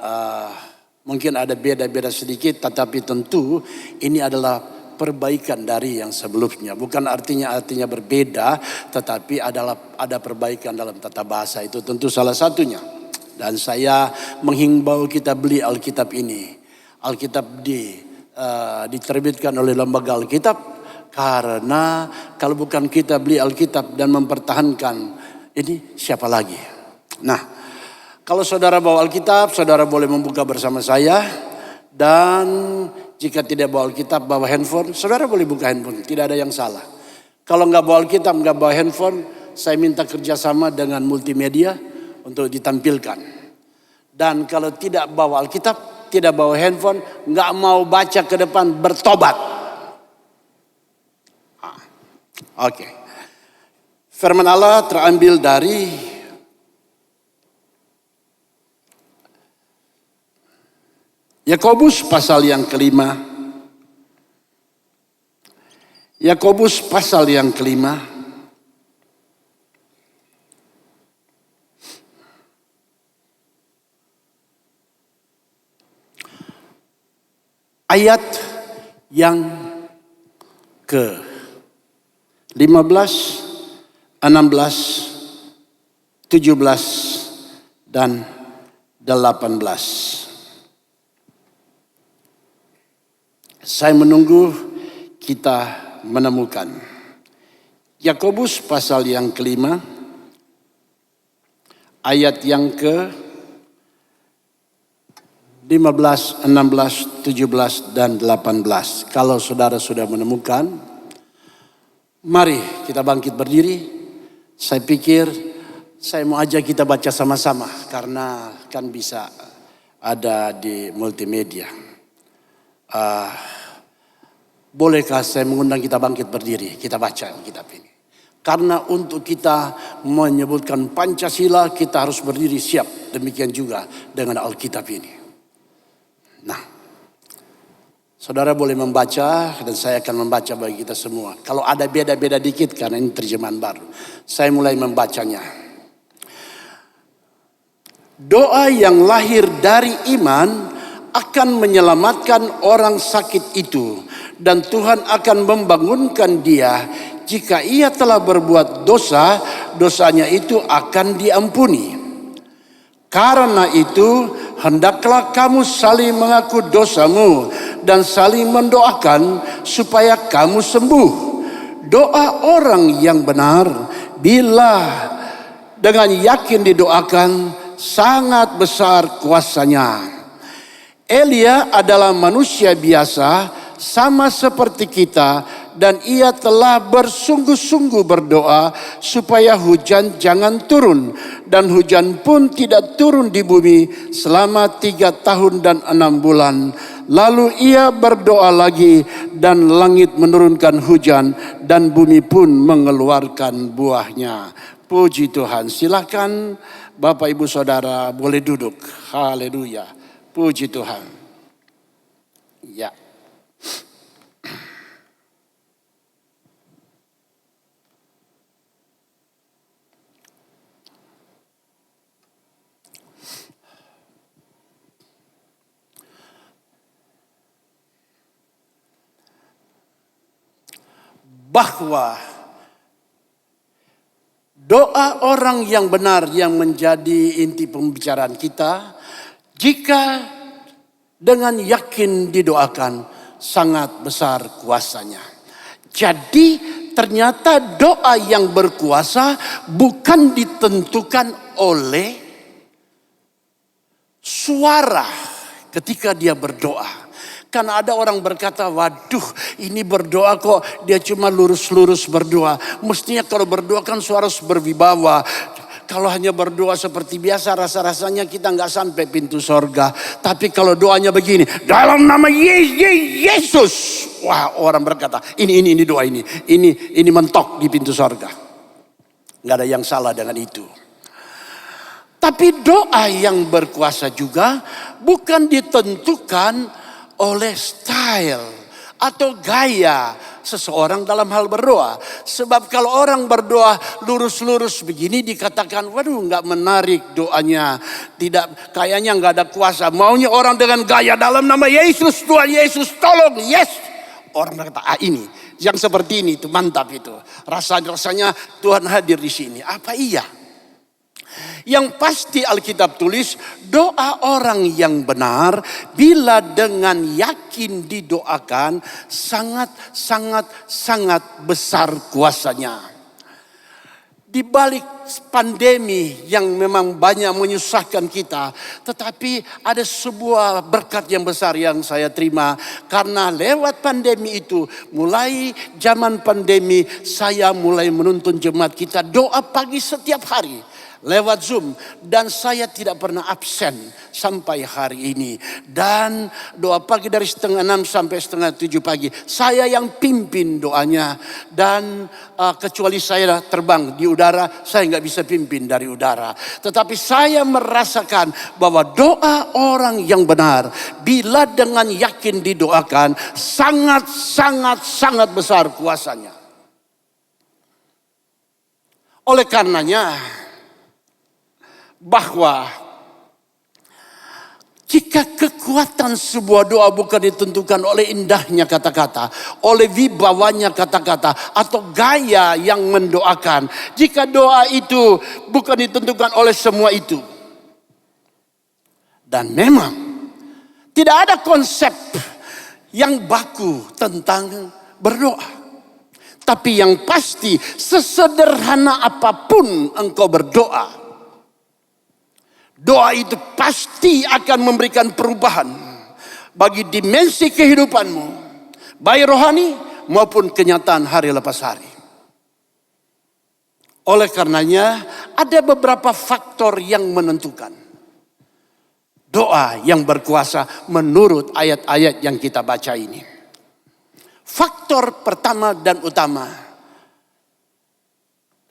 mungkin ada beda-beda sedikit, tetapi tentu ini adalah perbaikan dari yang sebelumnya. Bukan artinya berbeda, tetapi ada perbaikan dalam tata bahasa, itu tentu salah satunya. Dan saya menghimbau kita beli Alkitab ini. Alkitab diterbitkan oleh Lembaga Alkitab, karena kalau bukan kita beli Alkitab dan mempertahankan ini, siapa lagi? Nah, kalau saudara bawa Alkitab, saudara boleh membuka bersama saya. Dan jika tidak bawa Alkitab, bawa handphone, saudara boleh buka handphone, tidak ada yang salah. Kalau nggak bawa Alkitab, nggak bawa handphone, saya minta kerjasama dengan multimedia untuk ditampilkan. Dan kalau tidak bawa Alkitab, tidak bawa handphone, nggak mau baca ke depan, bertobat. Oke. Firman Allah terambil dari Yakobus pasal yang kelima. Yakobus pasal yang kelima. Ayat yang ke-15, 16, 17, dan 18. Saya menunggu kita menemukan. Yakobus pasal yang kelima, ayat yang ke 15, 16, 17, dan 18. Kalau saudara sudah menemukan, mari kita bangkit berdiri. Saya pikir saya mau ajak kita baca sama-sama karena kan bisa ada di multimedia. Bolehkah saya mengundang kita bangkit berdiri, kita baca kitab ini. Karena untuk kita menyebutkan Pancasila kita harus berdiri siap. Demikian juga dengan Alkitab ini. Nah, saudara boleh membaca dan saya akan membaca bagi kita semua. Kalau ada beda-beda dikit karena ini terjemahan baru. Saya mulai membacanya. Doa yang lahir dari iman akan menyelamatkan orang sakit itu. Dan Tuhan akan membangunkan dia. Jika ia telah berbuat dosa, dosanya itu akan diampuni. Karena itu, hendaklah kamu saling mengaku dosamu dan saling mendoakan supaya kamu sembuh. Doa orang yang benar bila dengan yakin didoakan sangat besar kuasanya. Elia adalah manusia biasa sama seperti kita dan ia telah bersungguh-sungguh berdoa supaya hujan jangan turun. Dan hujan pun tidak turun di bumi selama 3 tahun dan 6 bulan. Lalu ia berdoa lagi dan langit menurunkan hujan dan bumi pun mengeluarkan buahnya. Puji Tuhan. Silakan Bapak Ibu Saudara boleh duduk. Haleluya. Puji Tuhan. Ya. Bahwa doa orang yang benar yang menjadi inti pembicaraan kita, jika dengan yakin didoakan sangat besar kuasanya. Jadi ternyata doa yang berkuasa bukan ditentukan oleh suara ketika dia berdoa. Karena ada orang berkata, waduh ini berdoa kok dia cuma lurus-lurus berdoa. Mestinya kalau berdoa kan suara berwibawa. Kalau hanya berdoa seperti biasa rasa-rasanya kita nggak sampai pintu sorga. Tapi kalau doanya begini, dalam nama Yesus. Wah, orang berkata, ini doa ini mentok di pintu sorga. Nggak ada yang salah dengan itu. Tapi doa yang berkuasa juga bukan ditentukan oleh style atau gaya seseorang dalam hal berdoa. Sebab kalau orang berdoa lurus-lurus begini dikatakan, waduh nggak menarik doanya. Tidak, kayaknya nggak ada kuasa. Maunya orang dengan gaya dalam nama Yesus, Tuhan Yesus tolong, yes. Orang berkata, ini yang seperti ini itu mantap itu. Rasanya Tuhan hadir di sini. Apa iya? Yang pasti Alkitab tulis doa orang yang benar bila dengan yakin didoakan sangat besar kuasanya. Di balik pandemi yang memang banyak menyusahkan kita, tetapi ada sebuah berkat yang besar yang saya terima. Karena lewat pandemi itu, mulai zaman pandemi saya mulai menuntun jemaat kita doa pagi setiap hari. Lewat Zoom dan saya tidak pernah absen sampai hari ini. Dan doa pagi dari 5:30 sampai 6:30 pagi saya yang pimpin doanya. Dan kecuali saya terbang di udara, saya nggak bisa pimpin dari udara. Tetapi saya merasakan bahwa doa orang yang benar bila dengan yakin didoakan sangat besar kuasanya. Oleh karenanya, bahwa jika kekuatan sebuah doa bukan ditentukan oleh indahnya kata-kata, oleh wibawanya kata-kata, atau gaya yang mendoakan. Jika doa itu bukan ditentukan oleh semua itu. Dan memang tidak ada konsep yang baku tentang berdoa. Tapi yang pasti, sesederhana apapun engkau berdoa, doa itu pasti akan memberikan perubahan bagi dimensi kehidupanmu, baik rohani maupun kenyataan hari lepas hari. Oleh karenanya, ada beberapa faktor yang menentukan doa yang berkuasa menurut ayat-ayat yang kita baca ini. Faktor pertama dan utama,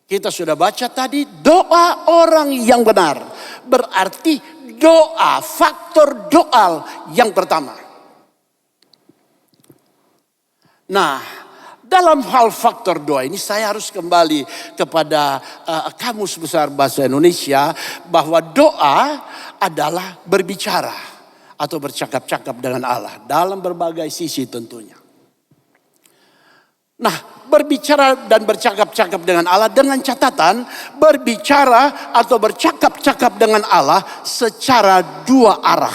kita sudah baca tadi, doa orang yang benar. Berarti doa, faktor doa yang pertama. Nah, dalam hal faktor doa ini saya harus kembali kepada Kamus Besar Bahasa Indonesia, bahwa doa adalah berbicara atau bercakap-cakap dengan Allah dalam berbagai sisi tentunya. Nah, berbicara dan bercakap-cakap dengan Allah dengan catatan berbicara atau bercakap-cakap dengan Allah secara dua arah.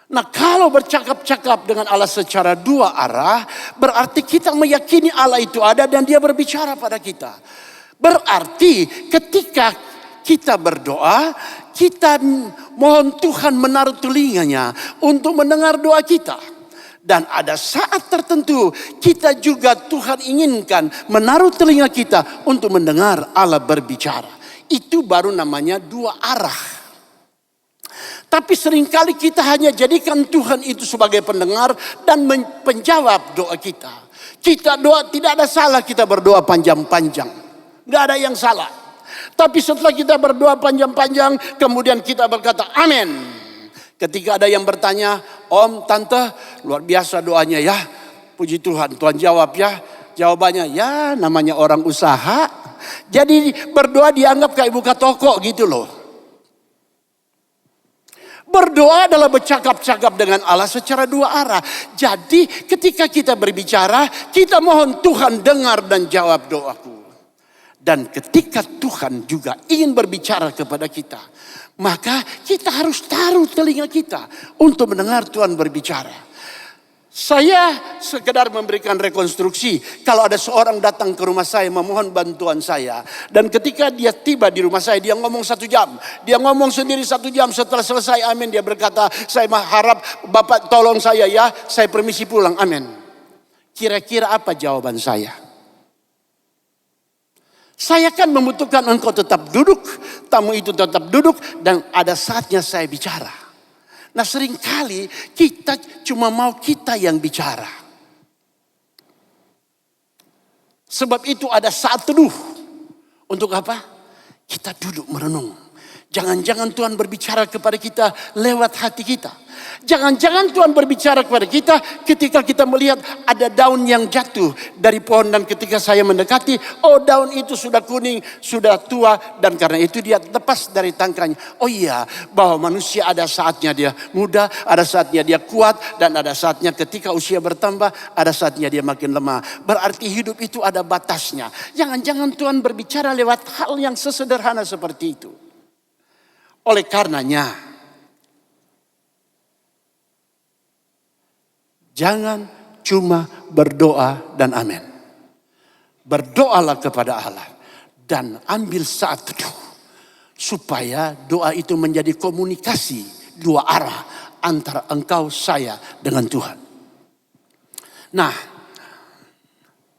Nah, kalau bercakap-cakap dengan Allah secara dua arah, berarti kita meyakini Allah itu ada dan dia berbicara pada kita. Berarti ketika kita berdoa, kita mohon Tuhan menaruh telinganya untuk mendengar doa kita. Dan ada saat tertentu kita juga Tuhan inginkan menaruh telinga kita untuk mendengar Allah berbicara. Itu baru namanya dua arah. Tapi seringkali kita hanya jadikan Tuhan itu sebagai pendengar dan penjawab doa kita. Kita doa, tidak ada salah kita berdoa panjang-panjang. Gak ada yang salah. Tapi setelah kita berdoa panjang-panjang, kemudian kita berkata amin. Ketika ada yang bertanya, Om, Tante, luar biasa doanya ya. Puji Tuhan, Tuhan jawab ya. Jawabannya, ya namanya orang usaha. Jadi berdoa dianggap kayak buka toko gitu loh. Berdoa adalah bercakap-cakap dengan Allah secara dua arah. Jadi ketika kita berbicara, kita mohon Tuhan dengar dan jawab doaku. Dan ketika Tuhan juga ingin berbicara kepada kita, maka kita harus taruh telinga kita untuk mendengar Tuhan berbicara. Saya sekedar memberikan rekonstruksi. Kalau ada seorang datang ke rumah saya memohon bantuan saya. Dan ketika dia tiba di rumah saya, dia ngomong 1 jam. Dia ngomong sendiri 1 jam. Setelah selesai amin, dia berkata, saya harap Bapak tolong saya ya. Saya permisi pulang, amin. Kira-kira apa jawaban saya? Saya kan membutuhkan engkau tetap duduk, tamu itu tetap duduk, dan ada saatnya saya bicara. Nah, seringkali kita cuma mau kita yang bicara. Sebab itu ada saat teduh. Untuk apa? Kita duduk merenung. Jangan-jangan Tuhan berbicara kepada kita lewat hati kita. Jangan-jangan Tuhan berbicara kepada kita ketika kita melihat ada daun yang jatuh dari pohon. Dan ketika saya mendekati, oh daun itu sudah kuning, sudah tua. Dan karena itu dia lepas dari tangkainya. Oh iya, bahwa manusia ada saatnya dia muda, ada saatnya dia kuat. Dan ada saatnya ketika usia bertambah, ada saatnya dia makin lemah. Berarti hidup itu ada batasnya. Jangan-jangan Tuhan berbicara lewat hal yang sesederhana seperti itu. Oleh karenanya, jangan cuma berdoa dan amin. Berdoalah kepada Allah dan ambil saat teduh. Supaya doa itu menjadi komunikasi dua arah antara engkau, saya dengan Tuhan. Nah,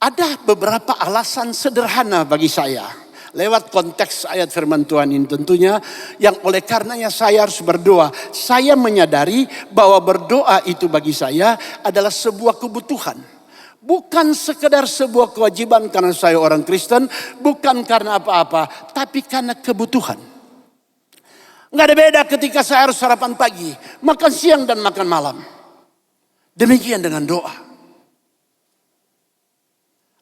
ada beberapa alasan sederhana bagi saya. Lewat konteks ayat firman Tuhan ini tentunya, yang oleh karenanya saya harus berdoa. Saya menyadari bahwa berdoa itu bagi saya adalah sebuah kebutuhan. Bukan sekedar sebuah kewajiban karena saya orang Kristen. Bukan karena apa-apa, tapi karena kebutuhan. Nggak ada beda ketika saya harus sarapan pagi, makan siang dan makan malam. Demikian dengan doa.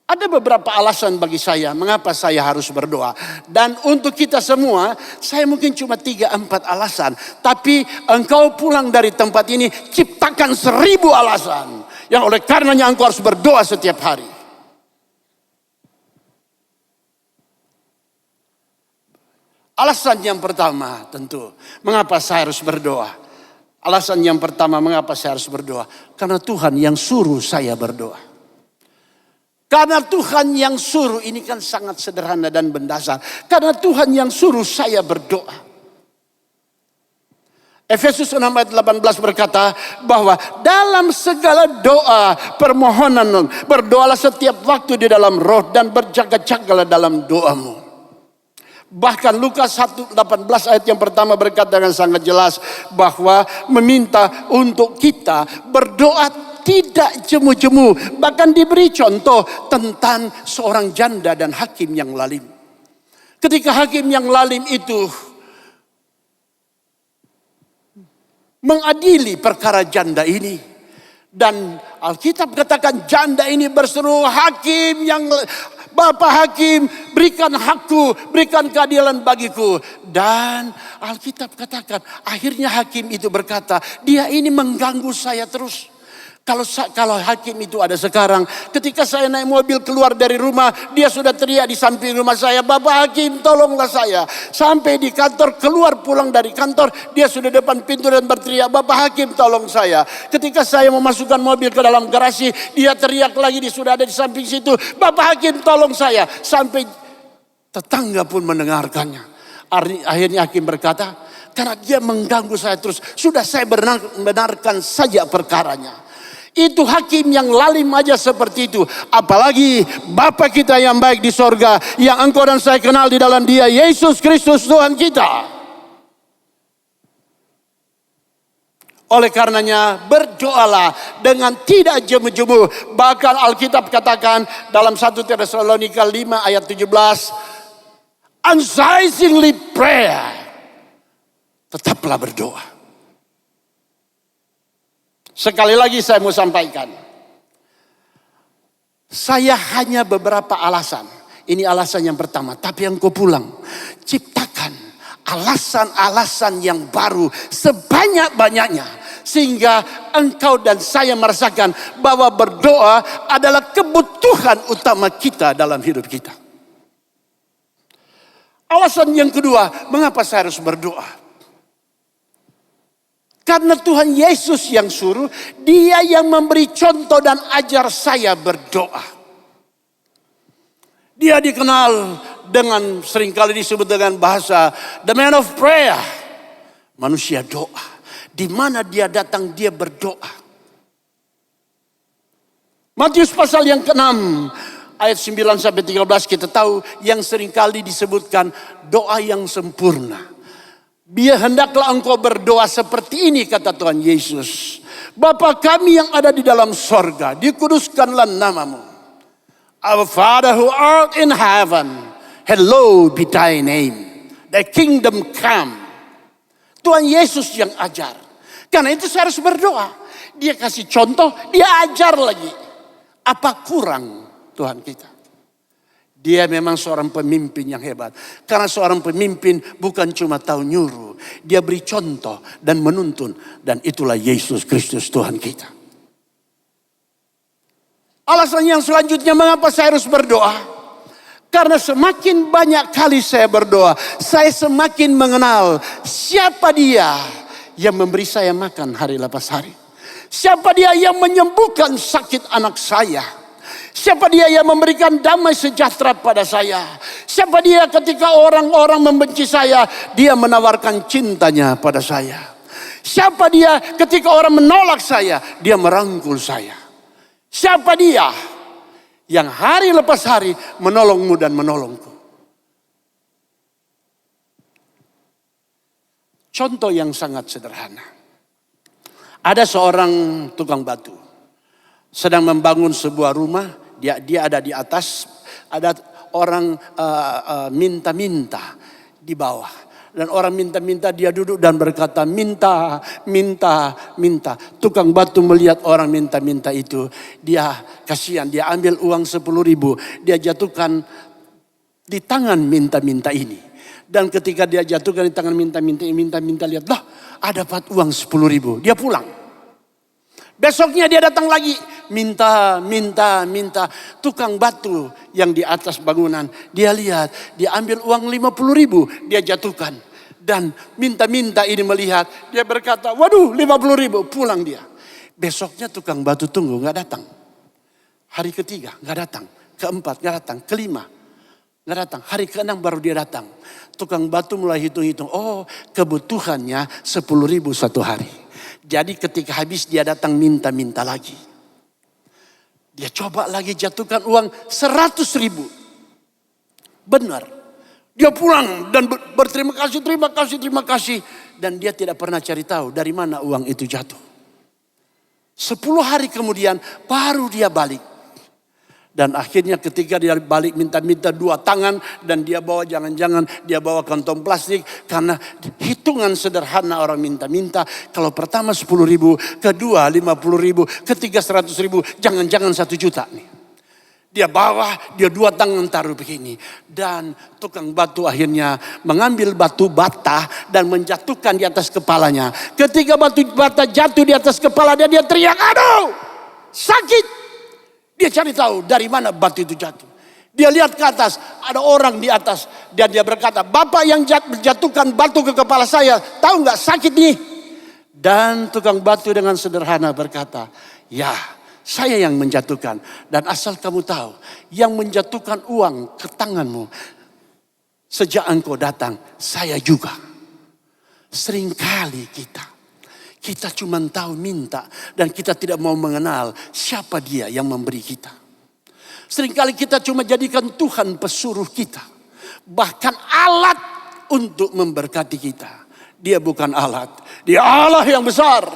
Ada beberapa alasan bagi saya mengapa saya harus berdoa. Dan untuk kita semua, saya mungkin cuma 3-4 alasan. Tapi engkau pulang dari tempat ini, ciptakan 1000 alasan. Yang oleh karenanya engkau harus berdoa setiap hari. Alasan yang pertama tentu, mengapa saya harus berdoa? Alasan yang pertama mengapa saya harus berdoa. Karena Tuhan yang suruh saya berdoa. Karena Tuhan yang suruh, ini kan sangat sederhana dan mendasar. Karena Tuhan yang suruh saya berdoa. Efesus 6 ayat 18 berkata bahwa dalam segala doa permohonan berdoalah setiap waktu di dalam roh dan berjaga-jagalah dalam doamu. Bahkan Lukas 1:18 ayat yang pertama berkata dengan sangat jelas bahwa meminta untuk kita berdoa tidak jemu-jemu. Bahkan diberi contoh tentang seorang janda dan hakim yang lalim. Ketika hakim yang lalim itu mengadili perkara janda ini. Dan Alkitab katakan janda ini berseru, Bapak hakim, berikan hakku, berikan keadilan bagiku. Dan Alkitab katakan akhirnya hakim itu berkata, dia ini mengganggu saya terus. Kalau hakim itu ada sekarang, ketika saya naik mobil keluar dari rumah, dia sudah teriak di samping rumah saya, Bapak hakim tolonglah saya. Sampai di kantor, keluar pulang dari kantor, dia sudah depan pintu dan berteriak, Bapak hakim tolong saya. Ketika saya memasukkan mobil ke dalam garasi, dia teriak lagi, dia sudah ada di samping situ, Bapak hakim tolong saya. Sampai tetangga pun mendengarkannya. Akhirnya hakim berkata, karena dia mengganggu saya terus, sudah saya benarkan saja perkaranya. Itu hakim yang lalim aja seperti itu. Apalagi Bapa kita yang baik di sorga, yang engkau dan saya kenal di dalam Dia, Yesus Kristus Tuhan kita. Oleh karenanya berdoalah dengan tidak jemu-jemu. Bahkan Alkitab katakan dalam 1 Tesalonika 5 ayat 17. Unceasingly prayer. Tetaplah berdoa. Sekali lagi saya mau sampaikan. Saya hanya beberapa alasan. Ini alasan yang pertama. Tapi yang kau pulang. Ciptakan alasan-alasan yang baru sebanyak-banyaknya. Sehingga engkau dan saya merasakan bahwa berdoa adalah kebutuhan utama kita dalam hidup kita. Alasan yang kedua, mengapa saya harus berdoa? Karena Tuhan Yesus yang suruh, Dia yang memberi contoh dan ajar saya berdoa. Dia dikenal dengan seringkali disebut dengan bahasa the man of prayer. Manusia doa. Di mana dia datang dia berdoa. Matius pasal yang ke-6 ayat 9 sampai 13 kita tahu yang seringkali disebutkan doa yang sempurna. Biar hendaklah engkau berdoa seperti ini kata Tuhan Yesus. Bapa kami yang ada di dalam sorga, dikuduskanlah namamu. Our Father who art in heaven, hallowed be thy name. Thy kingdom come. Tuhan Yesus yang ajar. Karena itu saya harus berdoa. Dia kasih contoh, dia ajar lagi. Apa kurang Tuhan kita? Dia memang seorang pemimpin yang hebat. Karena seorang pemimpin bukan cuma tahu nyuruh. Dia beri contoh dan menuntun. Dan itulah Yesus Kristus Tuhan kita. Alasan yang selanjutnya mengapa saya harus berdoa? Karena semakin banyak kali saya berdoa, saya semakin mengenal siapa Dia yang memberi saya makan hari lepas hari. Siapa Dia yang menyembuhkan sakit anak saya. Siapa Dia yang memberikan damai sejahtera pada saya. Siapa Dia ketika orang-orang membenci saya, Dia menawarkan cintanya pada saya. Siapa Dia ketika orang menolak saya, Dia merangkul saya. Siapa Dia yang hari lepas hari menolongmu dan menolongku. Contoh yang sangat sederhana. Ada seorang tukang batu sedang membangun sebuah rumah. Dia ada di atas, ada orang minta-minta di bawah. Dan orang minta-minta, dia duduk dan berkata, minta, minta, minta. Tukang batu melihat orang minta-minta itu, dia kasihan, dia ambil uang 10.000, dia jatuhkan di tangan minta-minta ini. Dan ketika dia jatuhkan di tangan minta-minta lihat, lah ada dapat uang 10.000, dia pulang. Besoknya dia datang lagi, minta. Tukang batu yang di atas bangunan, dia lihat, dia ambil uang 50.000, dia jatuhkan. Dan minta-minta ini melihat. Dia berkata, waduh 50.000, pulang dia. Besoknya tukang batu tunggu gak datang. Hari ketiga gak datang. Keempat gak datang. Kelima gak datang. Hari keenam baru dia datang. Tukang batu mulai hitung-hitung. Oh, kebutuhannya 10.000 satu hari. Jadi ketika habis dia datang minta-minta lagi. Dia coba lagi jatuhkan uang 100.000. Benar. Dia pulang dan berterima kasih, terima kasih. Dan dia tidak pernah cari tahu dari mana uang itu jatuh. 10 hari kemudian baru dia balik. Dan akhirnya ketika dia balik minta-minta 2 tangan. Dan dia bawa jangan-jangan dia bawa kantong plastik. Karena hitungan sederhana orang minta-minta. Kalau pertama 10.000, kedua 50.000, ketiga 100.000. Jangan-jangan 1 juta nih. Dia bawa, dia 2 tangan taruh begini. Dan tukang batu akhirnya mengambil batu bata dan menjatuhkan di atas kepalanya. Ketika batu bata jatuh di atas kepala dia, dia teriak, aduh sakit. Dia cari tahu dari mana batu itu jatuh. Dia lihat ke atas, ada orang di atas. Dan dia berkata, bapak yang menjatuhkan batu ke kepala saya, tahu nggak sakit nih? Dan tukang batu dengan sederhana berkata, ya, saya yang menjatuhkan. Dan asal kamu tahu, yang menjatuhkan uang ke tanganmu sejak engkau datang, saya juga. Seringkali kita cuma tahu minta dan kita tidak mau mengenal siapa dia yang memberi kita. Seringkali kita cuma jadikan Tuhan pesuruh kita. Bahkan alat untuk memberkati kita. Dia bukan alat, dia Allah yang besar.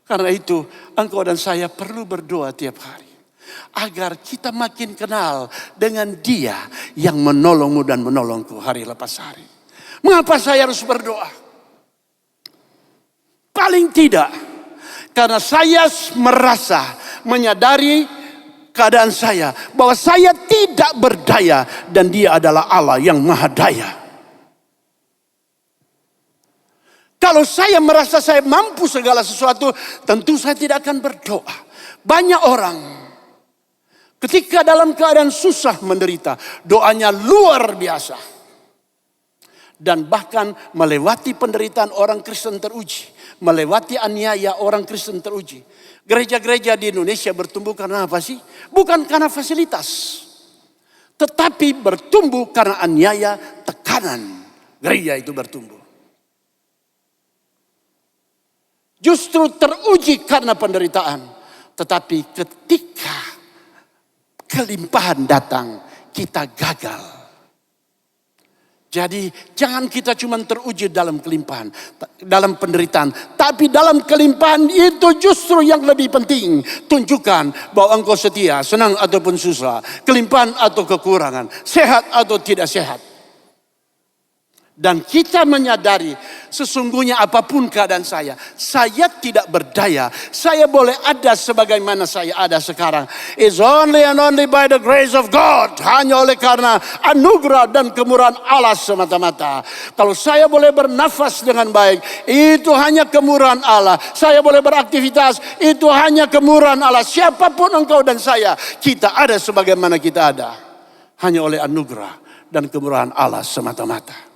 Karena itu engkau dan saya perlu berdoa tiap hari. Agar kita makin kenal dengan dia yang menolongmu dan menolongku hari lepas hari. Mengapa saya harus berdoa? Paling tidak. Karena saya merasa menyadari keadaan saya. Bahwa saya tidak berdaya dan dia adalah Allah yang maha daya. Kalau saya merasa saya mampu segala sesuatu, tentu saya tidak akan berdoa. Banyak orang ketika dalam keadaan susah menderita, doanya luar biasa. Dan bahkan melewati penderitaan orang Kristen teruji. Melewati aniaya orang Kristen teruji. Gereja-gereja di Indonesia bertumbuh karena apa sih? Bukan karena fasilitas. Tetapi bertumbuh karena aniaya, tekanan. Gereja itu bertumbuh. Justru teruji karena penderitaan. Tetapi ketika kelimpahan datang, kita gagal. Jadi jangan kita cuma teruji dalam kelimpahan, dalam penderitaan. Tapi dalam kelimpahan itu justru yang lebih penting. Tunjukkan bahwa engkau setia, senang ataupun susah. Kelimpahan atau kekurangan, sehat atau tidak sehat. Dan kita menyadari sesungguhnya apapun keadaan saya tidak berdaya. Saya boleh ada sebagaimana saya ada sekarang. It's only and only by the grace of God. Hanya oleh karena anugerah dan kemurahan Allah semata-mata. Kalau saya boleh bernafas dengan baik, itu hanya kemurahan Allah. Saya boleh beraktivitas, itu hanya kemurahan Allah. Siapapun engkau dan saya, kita ada sebagaimana kita ada. Hanya oleh anugerah dan kemurahan Allah semata-mata.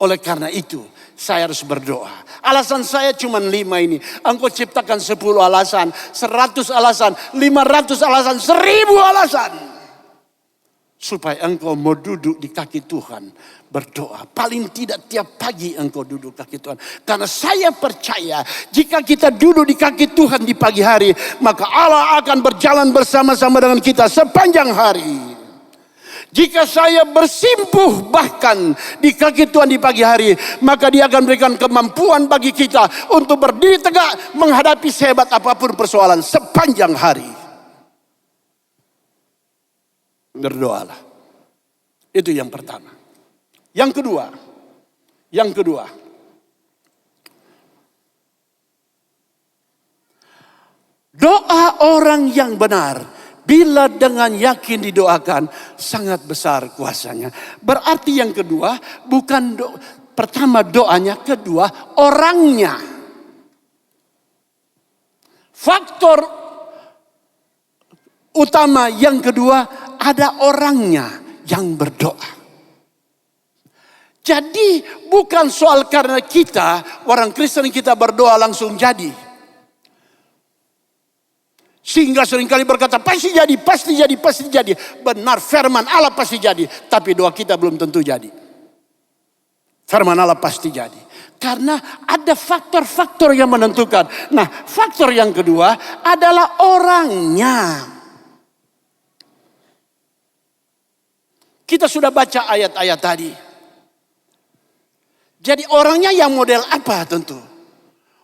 Oleh karena itu, saya harus berdoa. Alasan saya cuma 5 ini. Engkau ciptakan 10 alasan, 100 alasan, 500 alasan, 1000 alasan. Supaya engkau mau duduk di kaki Tuhan. Berdoa. Paling tidak tiap pagi engkau duduk kaki Tuhan. Karena saya percaya jika kita duduk di kaki Tuhan di pagi hari. Maka Allah akan berjalan bersama-sama dengan kita sepanjang hari. Jika saya bersimpuh bahkan di kaki Tuhan di pagi hari, maka dia akan berikan kemampuan bagi kita untuk berdiri tegak menghadapi sehebat apapun persoalan sepanjang hari. Berdoalah. Itu yang pertama. Yang kedua. Doa orang yang benar bila dengan yakin didoakan, sangat besar kuasanya. Berarti yang kedua, bukan pertama doanya, kedua orangnya. Faktor utama yang kedua, ada orangnya yang berdoa. Jadi bukan soal karena kita, orang Kristen kita berdoa langsung jadi. Sehingga seringkali berkata pasti jadi, pasti jadi, pasti jadi. Benar, firman Allah pasti jadi. Tapi doa kita belum tentu jadi. Firman Allah pasti jadi. Karena ada faktor-faktor yang menentukan. Nah, faktor yang kedua adalah orangnya. Kita sudah baca ayat-ayat tadi. Jadi orangnya yang model apa tentu?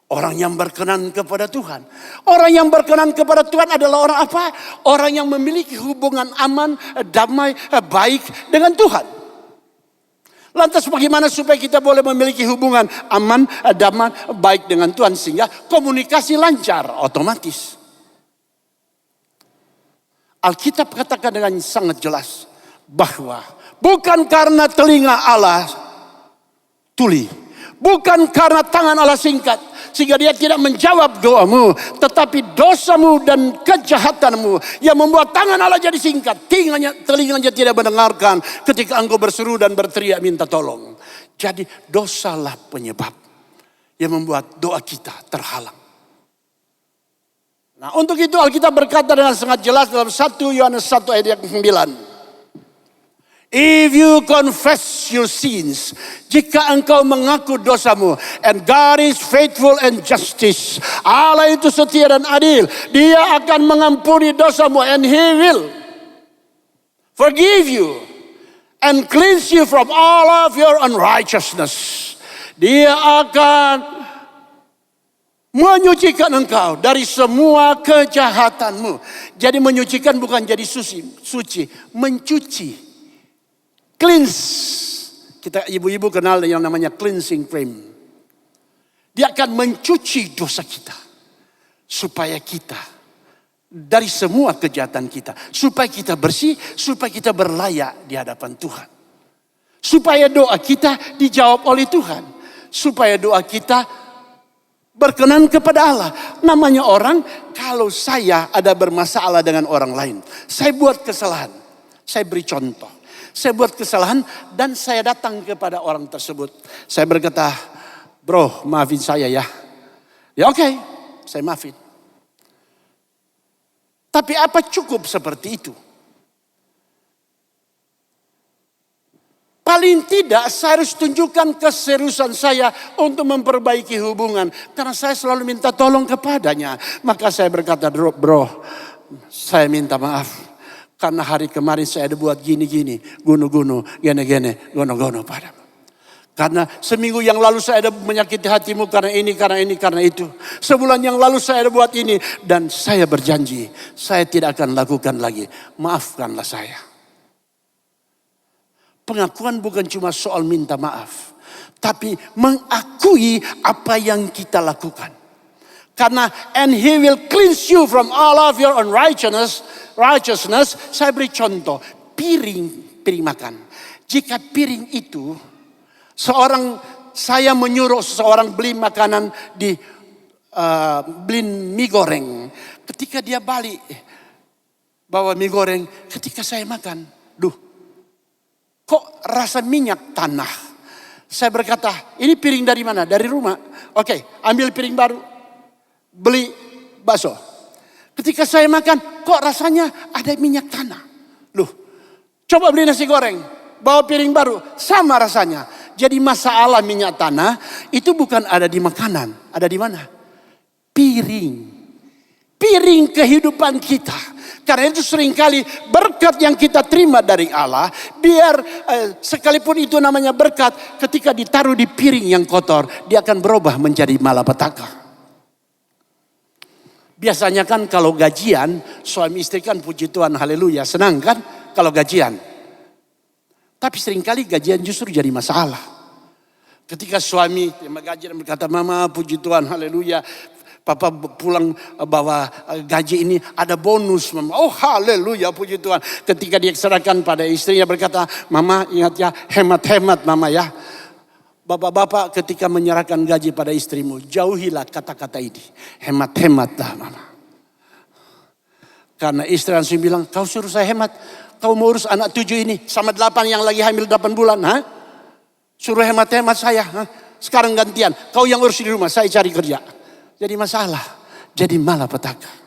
Orang yang berkenan kepada Tuhan. Orang yang berkenan kepada Tuhan adalah orang apa? Orang yang memiliki hubungan aman, damai, baik dengan Tuhan. Lantas bagaimana supaya kita boleh memiliki hubungan aman, damai, baik dengan Tuhan sehingga komunikasi lancar otomatis. Alkitab katakan dengan sangat jelas bahwa bukan karena telinga Allah tuli, bukan karena tangan Allah singkat sehingga dia tidak menjawab doamu, tetapi dosamu dan kejahatanmu yang membuat tangan Allah jadi singkat, telinganya tidak mendengarkan ketika engkau berseru dan berteriak minta tolong. Jadi dosalah penyebab yang membuat doa kita terhalang. Nah, untuk itu Alkitab berkata dengan sangat jelas dalam 1 Yohanes 1 ayat 9. If you confess your sins, jika engkau mengaku dosamu, and God is faithful and justice, Allah itu setia dan adil, Dia akan mengampuni dosamu, and He will forgive you and cleanse you from all of your unrighteousness. Dia akan menyucikan engkau dari semua kejahatanmu. Jadi menyucikan bukan jadi suci, mencuci. Cleanse. Kita ibu-ibu kenal yang namanya cleansing cream. Dia akan mencuci dosa kita. Supaya kita dari semua kejahatan kita. Supaya kita bersih, supaya kita berlayak di hadapan Tuhan. Supaya doa kita dijawab oleh Tuhan. Supaya doa kita berkenan kepada Allah. Namanya orang, kalau saya ada bermasalah dengan orang lain. Saya buat kesalahan. Saya beri contoh. Saya buat kesalahan dan saya datang kepada orang tersebut. Saya berkata, bro maafin saya ya. Ya oke, saya maafin. Tapi apa cukup seperti itu? Paling tidak saya harus tunjukkan keseriusan saya untuk memperbaiki hubungan. Karena saya selalu minta tolong kepadanya. Maka saya berkata, bro saya minta maaf. Karena hari kemarin saya ada buat gini-gini, gunu-gunu, gene-gene, gono-gono padamu. Karena seminggu yang lalu saya ada menyakiti hatimu karena ini, karena ini, karena itu. Sebulan yang lalu saya ada buat ini. Dan saya berjanji, saya tidak akan lakukan lagi. Maafkanlah saya. Pengakuan bukan cuma soal minta maaf. Tapi mengakui apa yang kita lakukan. Karena and He will cleanse you from all of your unrighteousness. Saya beri contoh, piring makan. Jika piring itu saya menyuruh seseorang beli makanan beli mie goreng. Ketika dia balik bawa mie goreng, ketika saya makan, kok rasa minyak tanah. Saya berkata, ini piring dari mana? Dari rumah. Oke, ambil piring baru. Beli bakso. Ketika saya makan, kok rasanya ada minyak tanah. Coba beli nasi goreng. Bawa piring baru, sama rasanya. Jadi masalah minyak tanah, itu bukan ada di makanan. Ada di mana? Piring. Piring kehidupan kita. Karena itu seringkali berkat yang kita terima dari Allah, biar sekalipun itu namanya berkat, ketika ditaruh di piring yang kotor, dia akan berubah menjadi malapetaka. Biasanya kan kalau gajian, suami istri kan puji Tuhan, haleluya, senang kan kalau gajian. Tapi seringkali gajian justru jadi masalah. Ketika suami terima gajian berkata, mama puji Tuhan, haleluya, papa pulang bawa gaji ini ada bonus, mama. Oh haleluya, puji Tuhan. Ketika dia serahkan pada istrinya berkata, mama ingat ya, hemat-hemat mama ya. Bapak-bapak ketika menyerahkan gaji pada istrimu, jauhilah kata-kata ini. Hemat-hematlah mama. Karena istri langsung bilang, kau suruh saya hemat. Kau mau urus anak 7 ini sama 8 yang lagi hamil 8 bulan. Suruh hemat-hemat saya. Sekarang gantian. Kau yang urus di rumah, saya cari kerja. Jadi masalah. Jadi malapetaka.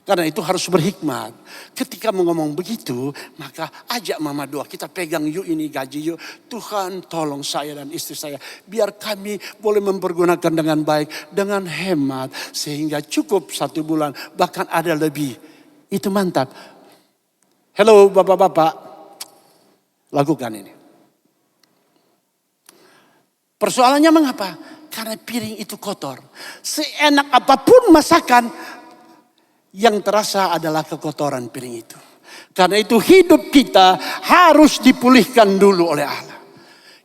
Karena itu harus berhikmat. Ketika mau ngomong begitu, maka ajak mama doa. Kita pegang yuk ini gaji yuk. Tuhan tolong saya dan istri saya. Biar kami boleh mempergunakan dengan baik. Dengan hemat. Sehingga cukup 1 bulan. Bahkan ada lebih. Itu mantap. Halo bapak-bapak. Lakukan ini. Persoalannya mengapa? Karena piring itu kotor. Seenak apapun masakan, yang terasa adalah kekotoran piring itu. Karena itu hidup kita harus dipulihkan dulu oleh Allah.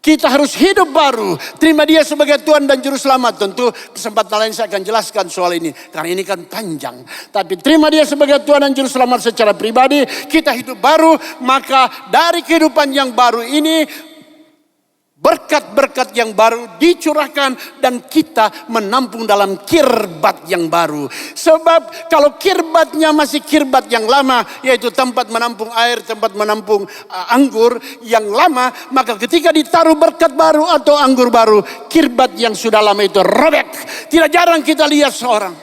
Kita harus hidup baru. Terima Dia sebagai Tuhan dan Juru Selamat. Tentu kesempatan lain saya akan jelaskan soal ini. Karena ini kan panjang. Tapi terima Dia sebagai Tuhan dan Juru Selamat secara pribadi. Kita hidup baru. Maka dari kehidupan yang baru ini, berkat-berkat yang baru dicurahkan dan kita menampung dalam kirbat yang baru. Sebab kalau kirbatnya masih kirbat yang lama, yaitu tempat menampung air, tempat menampung anggur yang lama, maka ketika ditaruh berkat baru atau anggur baru, kirbat yang sudah lama itu robek. Tidak jarang kita lihat seorang,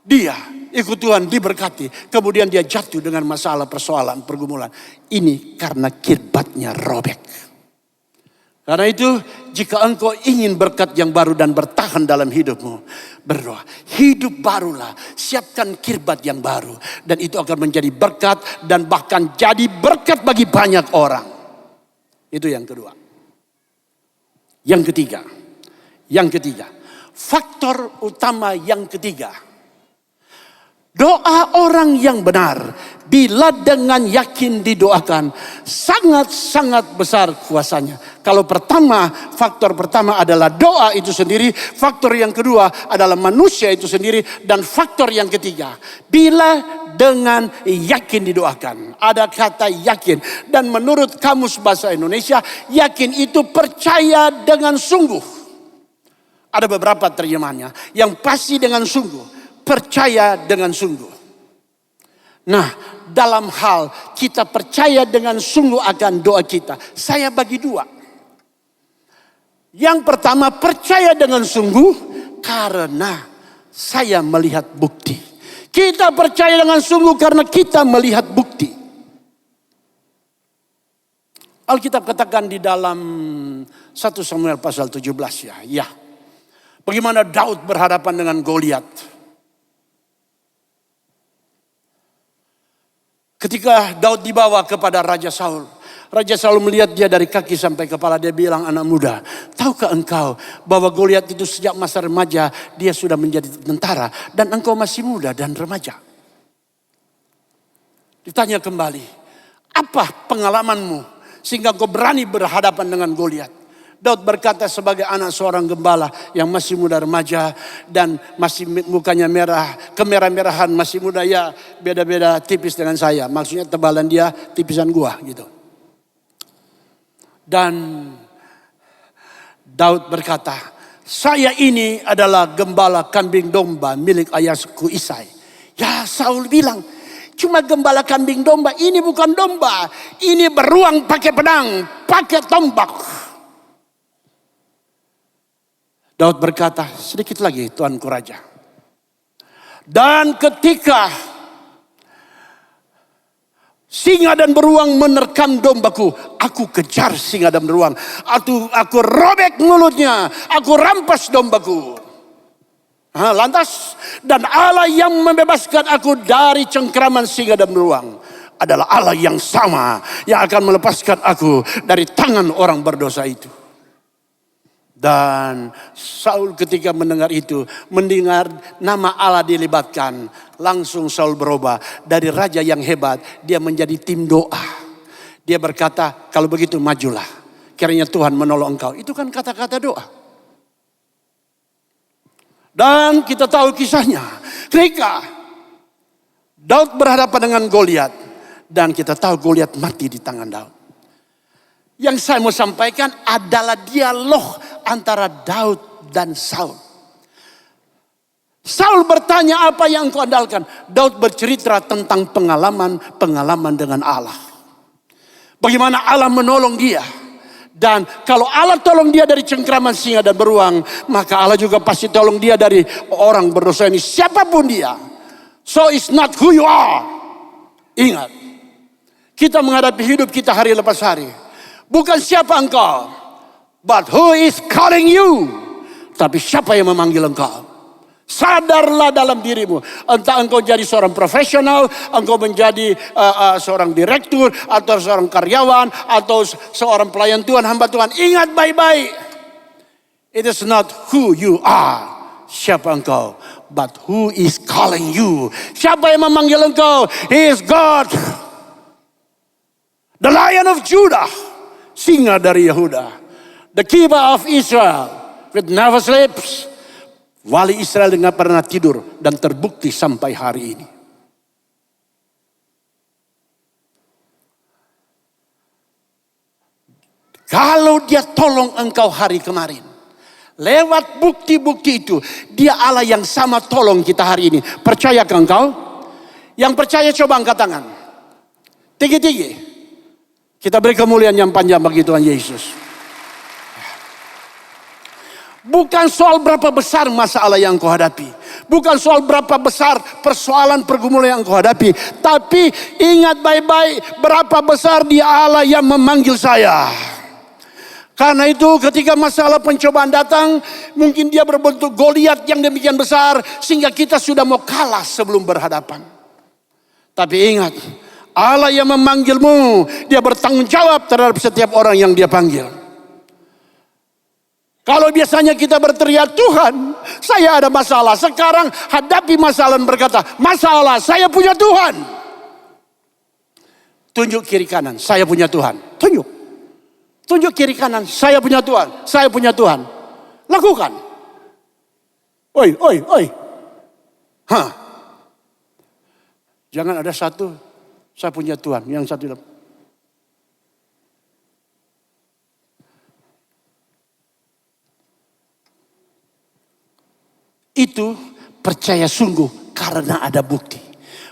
dia ikut Tuhan diberkati, kemudian dia jatuh dengan masalah, persoalan, pergumulan. Ini karena kirbatnya robek. Karena itu jika engkau ingin berkat yang baru dan bertahan dalam hidupmu, berdoa. Hidup barulah, siapkan kirbat yang baru. Dan itu akan menjadi berkat dan bahkan jadi berkat bagi banyak orang. Itu yang kedua. Yang ketiga. Faktor utama yang ketiga. Doa orang yang benar bila dengan yakin didoakan sangat-sangat besar kuasanya. Kalau faktor pertama adalah doa itu sendiri, faktor yang kedua adalah manusia itu sendiri, dan faktor yang ketiga bila dengan yakin didoakan. Ada kata yakin, dan menurut Kamus Bahasa Indonesia yakin itu percaya dengan sungguh. Ada beberapa terjemahannya yang pasti dengan sungguh. Percaya dengan sungguh. Nah, dalam hal kita percaya dengan sungguh akan doa kita, saya bagi dua. Yang pertama, percaya dengan sungguh karena saya melihat bukti. Kita percaya dengan sungguh karena kita melihat bukti. Alkitab katakan di dalam 1 Samuel pasal 17 ya. Bagaimana Daud berhadapan dengan Goliat. Ketika Daud dibawa kepada Raja Saul. Raja Saul melihat dia dari kaki sampai kepala. Dia bilang, anak muda, tahukah engkau bahwa Goliat itu sejak masa remaja dia sudah menjadi tentara. Dan engkau masih muda dan remaja. Ditanya kembali, apa pengalamanmu sehingga engkau berani berhadapan dengan Goliat? Daud berkata sebagai anak seorang gembala yang masih muda remaja dan masih mukanya merah, kemerah-merahan, masih muda, ya beda-beda tipis dengan saya. Maksudnya tebalan dia tipisan gua gitu. Dan Daud berkata, saya ini adalah gembala kambing domba milik ayahku Isai. Ya, Saul bilang, cuma gembala kambing domba, ini bukan domba. Ini beruang pakai pedang, pakai tombak. Daud berkata, sedikit lagi Tuanku Raja. Dan ketika singa dan beruang menerkam dombaku, aku kejar singa dan beruang. Aku robek mulutnya, aku rampas dombaku. Lantas, dan Allah yang membebaskan aku dari cengkraman singa dan beruang adalah Allah yang sama yang akan melepaskan aku dari tangan orang berdosa itu. Dan Saul ketika mendengar itu, mendengar nama Allah dilibatkan, langsung Saul berubah. Dari raja yang hebat, dia menjadi tim doa. Dia berkata, kalau begitu majulah. Kiranya Tuhan menolong engkau. Itu kan kata-kata doa. Dan kita tahu kisahnya. Ketika Daud berhadapan dengan Goliat. Dan kita tahu Goliat mati di tangan Daud. Yang saya mau sampaikan adalah dialog antara Daud dan Saul. Saul bertanya, apa yang engkau andalkan? Daud bercerita tentang pengalaman dengan Allah. Bagaimana Allah menolong dia Dan kalau Allah tolong dia dari cengkraman singa dan beruang, maka Allah juga pasti tolong dia dari orang berdosa ini, siapapun dia. So it's not who you are. Ingat, kita menghadapi hidup kita hari lepas hari. Bukan siapa engkau, but who is calling you. Tapi siapa yang memanggil engkau. Sadarlah dalam dirimu. Entah engkau jadi seorang profesional, engkau menjadi seorang direktur, atau seorang karyawan, atau seorang pelayan Tuhan, hamba Tuhan. Ingat baik-baik. It is not who you are. Siapa engkau, but who is calling you. Siapa yang memanggil engkau? He is God. The Lion of Judah. Singa dari Yehuda. The keeper of Israel. With never sleeps. Wali Israel tidak pernah tidur dan terbukti sampai hari ini. Kalau dia tolong engkau hari kemarin, lewat bukti-bukti itu, dia Allah yang sama tolong kita hari ini. Percayakah engkau? Yang percaya coba angkat tangan. Tinggi-tinggi. Kita beri kemuliaan yang panjang bagi Tuhan Yesus. Bukan soal berapa besar masalah yang kau hadapi. Bukan soal berapa besar persoalan pergumulan yang kau hadapi. Tapi ingat baik-baik berapa besar dia Allah yang memanggil saya. Karena itu ketika masalah pencobaan datang, mungkin dia berbentuk Goliat yang demikian besar sehingga kita sudah mau kalah sebelum berhadapan. Tapi ingat, Allah yang memanggilmu, dia bertanggung jawab terhadap setiap orang yang dia panggil. Kalau biasanya kita berteriak, Tuhan, saya ada masalah. Sekarang hadapi masalah dan berkata, masalah, saya punya Tuhan. Tunjuk kiri kanan, saya punya Tuhan. Tunjuk. Tunjuk kiri kanan, saya punya Tuhan. Saya punya Tuhan. Lakukan. Oi. Jangan ada satu, saya punya Tuhan. Yang satu bilang, itu percaya sungguh karena ada bukti.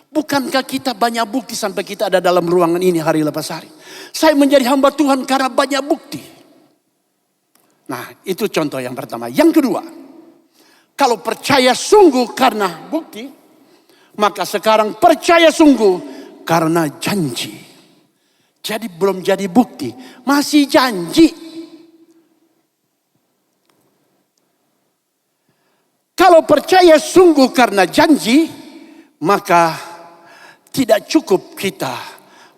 Bukankah kita banyak bukti sampai kita ada dalam ruangan ini hari lepas hari. Saya menjadi hamba Tuhan karena banyak bukti. Nah, itu contoh yang pertama. Yang kedua, kalau percaya sungguh karena bukti, maka sekarang percaya sungguh karena janji. Jadi belum jadi bukti, masih janji. Kalau percaya sungguh karena janji, maka tidak cukup kita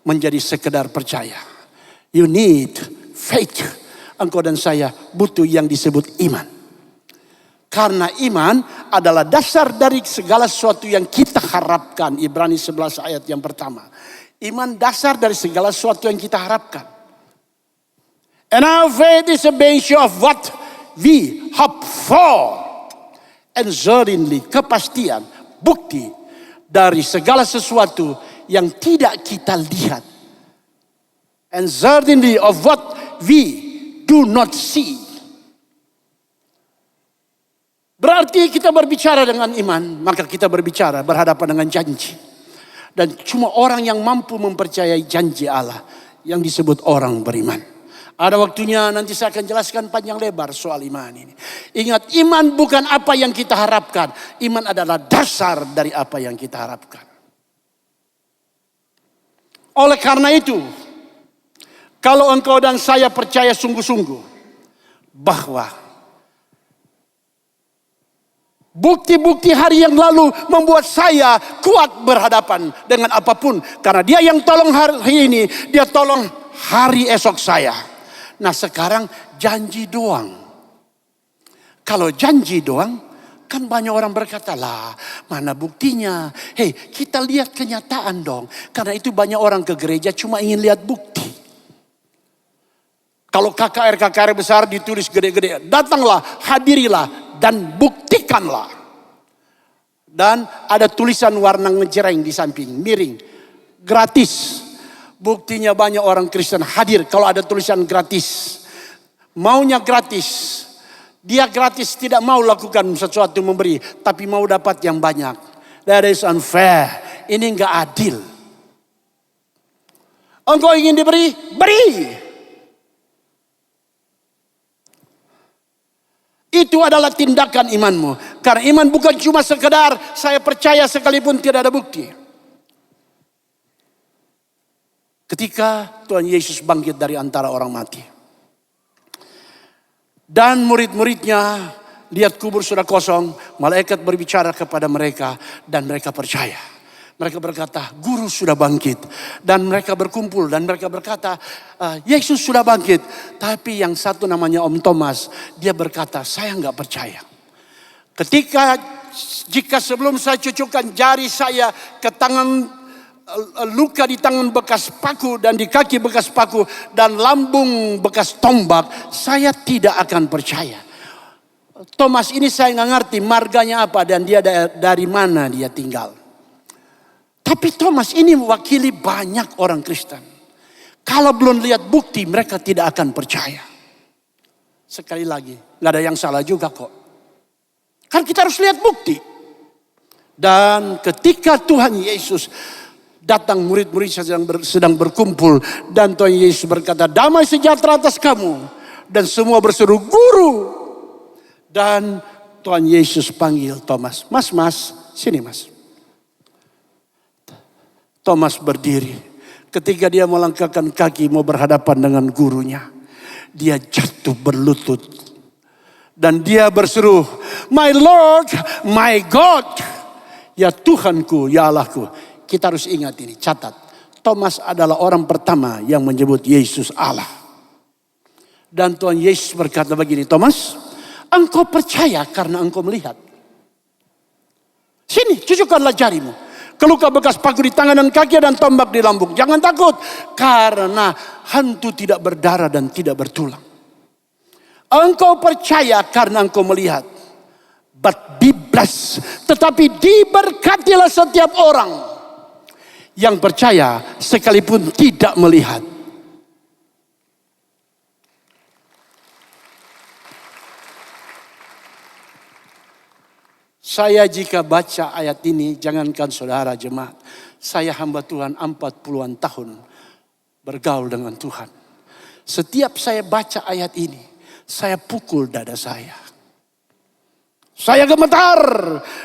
menjadi sekedar percaya. You need faith. Engkau dan saya butuh yang disebut iman. Karena iman adalah dasar dari segala sesuatu yang kita harapkan. Ibrani 11 ayat yang pertama. Iman dasar dari segala sesuatu yang kita harapkan. And our faith is a basis of what we hope for. And certainly, kepastian, bukti dari segala sesuatu yang tidak kita lihat. And certainly of what we do not see. Berarti kita berbicara dengan iman, maka kita berbicara berhadapan dengan janji. Dan cuma orang yang mampu mempercayai janji Allah yang disebut orang beriman. Ada waktunya nanti saya akan jelaskan panjang lebar soal iman ini. Ingat, iman bukan apa yang kita harapkan. Iman adalah dasar dari apa yang kita harapkan. Oleh karena itu, kalau engkau dan saya percaya sungguh-sungguh bahwa bukti-bukti hari yang lalu membuat saya kuat berhadapan dengan apapun. Karena dia yang tolong hari ini, dia tolong hari esok saya. Nah sekarang janji doang. Kalau janji doang, kan banyak orang berkata, lah mana buktinya? Hei, kita lihat kenyataan dong. Karena itu banyak orang ke gereja cuma ingin lihat bukti. Kalau KKR besar ditulis gede-gede, datanglah, hadirilah, dan buktikanlah. Dan ada tulisan warna ngejreng di samping, miring, gratis. Buktinya banyak orang Kristen hadir kalau ada tulisan gratis. Maunya gratis. Dia gratis tidak mau lakukan sesuatu memberi. Tapi mau dapat yang banyak. That is unfair. Ini enggak adil. Engkau ingin diberi? Beri. Itu adalah tindakan imanmu. Karena iman bukan cuma sekedar saya percaya sekalipun tidak ada bukti. Ketika Tuhan Yesus bangkit dari antara orang mati. Dan murid-muridnya lihat kubur sudah kosong. Malaikat berbicara kepada mereka dan mereka percaya. Mereka berkata, Guru sudah bangkit. Dan mereka berkumpul dan mereka berkata, Yesus sudah bangkit. Tapi yang satu namanya Om Thomas, dia berkata, saya nggak percaya. Jika sebelum saya cucukkan jari saya ke tangan, luka di tangan bekas paku dan di kaki bekas paku dan lambung bekas tombak, saya tidak akan percaya. Thomas ini saya nggak ngerti marganya apa dan dia dari mana dia tinggal. Tapi Thomas ini mewakili banyak orang Kristen. Kalau belum lihat bukti mereka tidak akan percaya. Sekali lagi, nggak ada yang salah juga kok. Kan kita harus lihat bukti. Dan ketika Tuhan Yesus datang, murid-murid sedang berkumpul. Dan Tuhan Yesus berkata, damai sejahtera atas kamu. Dan semua berseru, Guru. Dan Tuhan Yesus panggil Thomas. Mas, sini mas. Thomas berdiri. Ketika dia melangkahkan kaki mau berhadapan dengan gurunya. Dia jatuh berlutut. Dan dia berseru, My Lord, my God. Ya Tuhanku, ya Allahku. Kita harus ingat ini, catat. Thomas adalah orang pertama yang menyebut Yesus Allah. Dan Tuhan Yesus berkata begini, Thomas, engkau percaya karena engkau melihat. Sini, cucukkanlah jarimu. Keluka bekas paku di tangan dan kaki dan tombak di lambung. Jangan takut, karena hantu tidak berdarah dan tidak bertulang. Engkau percaya karena engkau melihat. But be blessed. Tetapi diberkatilah setiap orang yang percaya sekalipun tidak melihat. Saya jika baca ayat ini, jangankan saudara jemaat. Saya hamba Tuhan 40-an tahun bergaul dengan Tuhan. Setiap saya baca ayat ini, saya pukul dada saya. Saya gemetar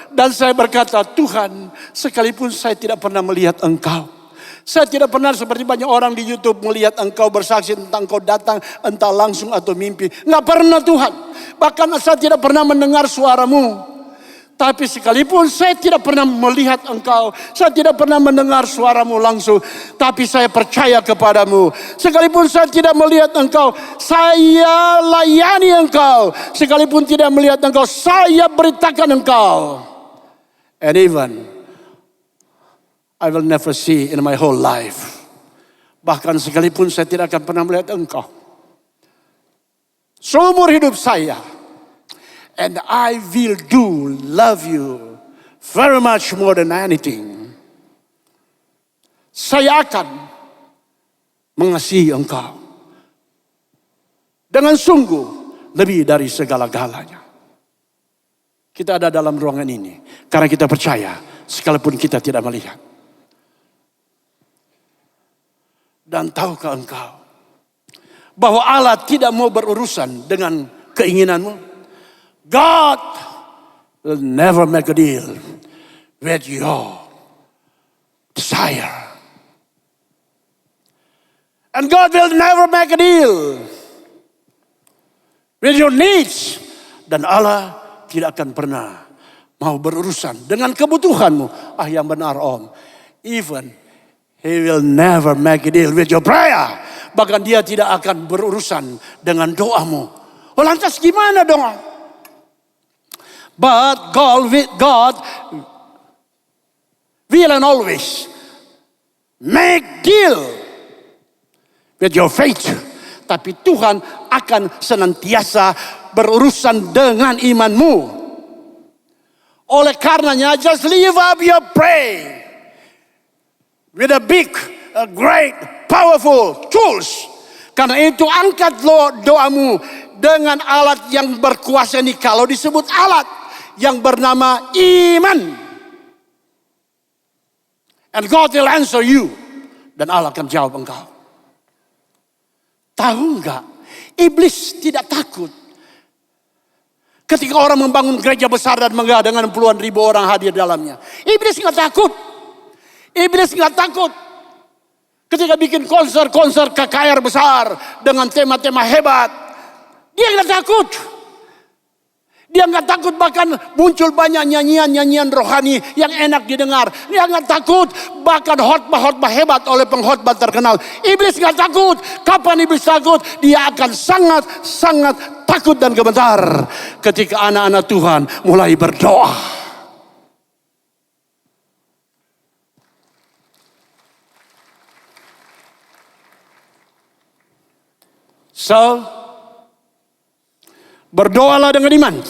dan saya berkata, Tuhan, sekalipun saya tidak pernah melihat Engkau. Saya tidak pernah seperti banyak orang di YouTube melihat Engkau bersaksi tentang Engkau datang entah langsung atau mimpi. Nggak pernah Tuhan. Bahkan saya tidak pernah mendengar suaramu. Tapi sekalipun saya tidak pernah melihat Engkau, saya tidak pernah mendengar suaramu langsung, tapi saya percaya kepadamu. Sekalipun saya tidak melihat Engkau, saya layani Engkau. Sekalipun tidak melihat Engkau, saya beritakan Engkau. And even I will never see in my whole life. Bahkan sekalipun saya tidak akan pernah melihat Engkau, seumur hidup saya. And I will love you very much more than anything. Saya akan mengasihi Engkau dengan sungguh lebih dari segala-galanya. Kita ada dalam ruangan ini karena kita percaya sekalipun kita tidak melihat. Dan tahukah engkau bahwa Allah tidak mau berurusan dengan keinginanmu? God will never make a deal with your desire. And God will never make a deal with your needs. Dan Allah tidak akan pernah mau berurusan dengan kebutuhanmu. Ah, yang benar Om. Even He will never make a deal with your prayer. Bahkan dia tidak akan berurusan dengan doamu. Oh lantas gimana dong? But God will and always make deal with your faith. Tapi Tuhan akan senantiasa berurusan dengan imanmu. Oleh karenanya, just live up your prayer with a big, a great, powerful tools. Karena itu angkat doamu dengan alat yang berkuasa ini. Kalau disebut alat yang bernama iman. And God will answer you. Dan Allah akan jawab engkau. Tahu enggak? Iblis tidak takut ketika orang membangun gereja besar dan megah dengan puluhan ribu orang hadir dalamnya. Iblis nggak takut. Iblis nggak takut. Ketika bikin konser-konser KKR besar dengan tema-tema hebat, dia nggak takut. Dia nggak takut, bahkan muncul banyak nyanyian-nyanyian rohani yang enak didengar. Dia nggak takut, bahkan khotbah-khotbah hebat oleh pengkhotbah terkenal. Iblis nggak takut. Kapan iblis takut? Dia akan sangat-sangat takut dan gemetar ketika anak-anak Tuhan mulai berdoa. So, berdoalah dengan iman.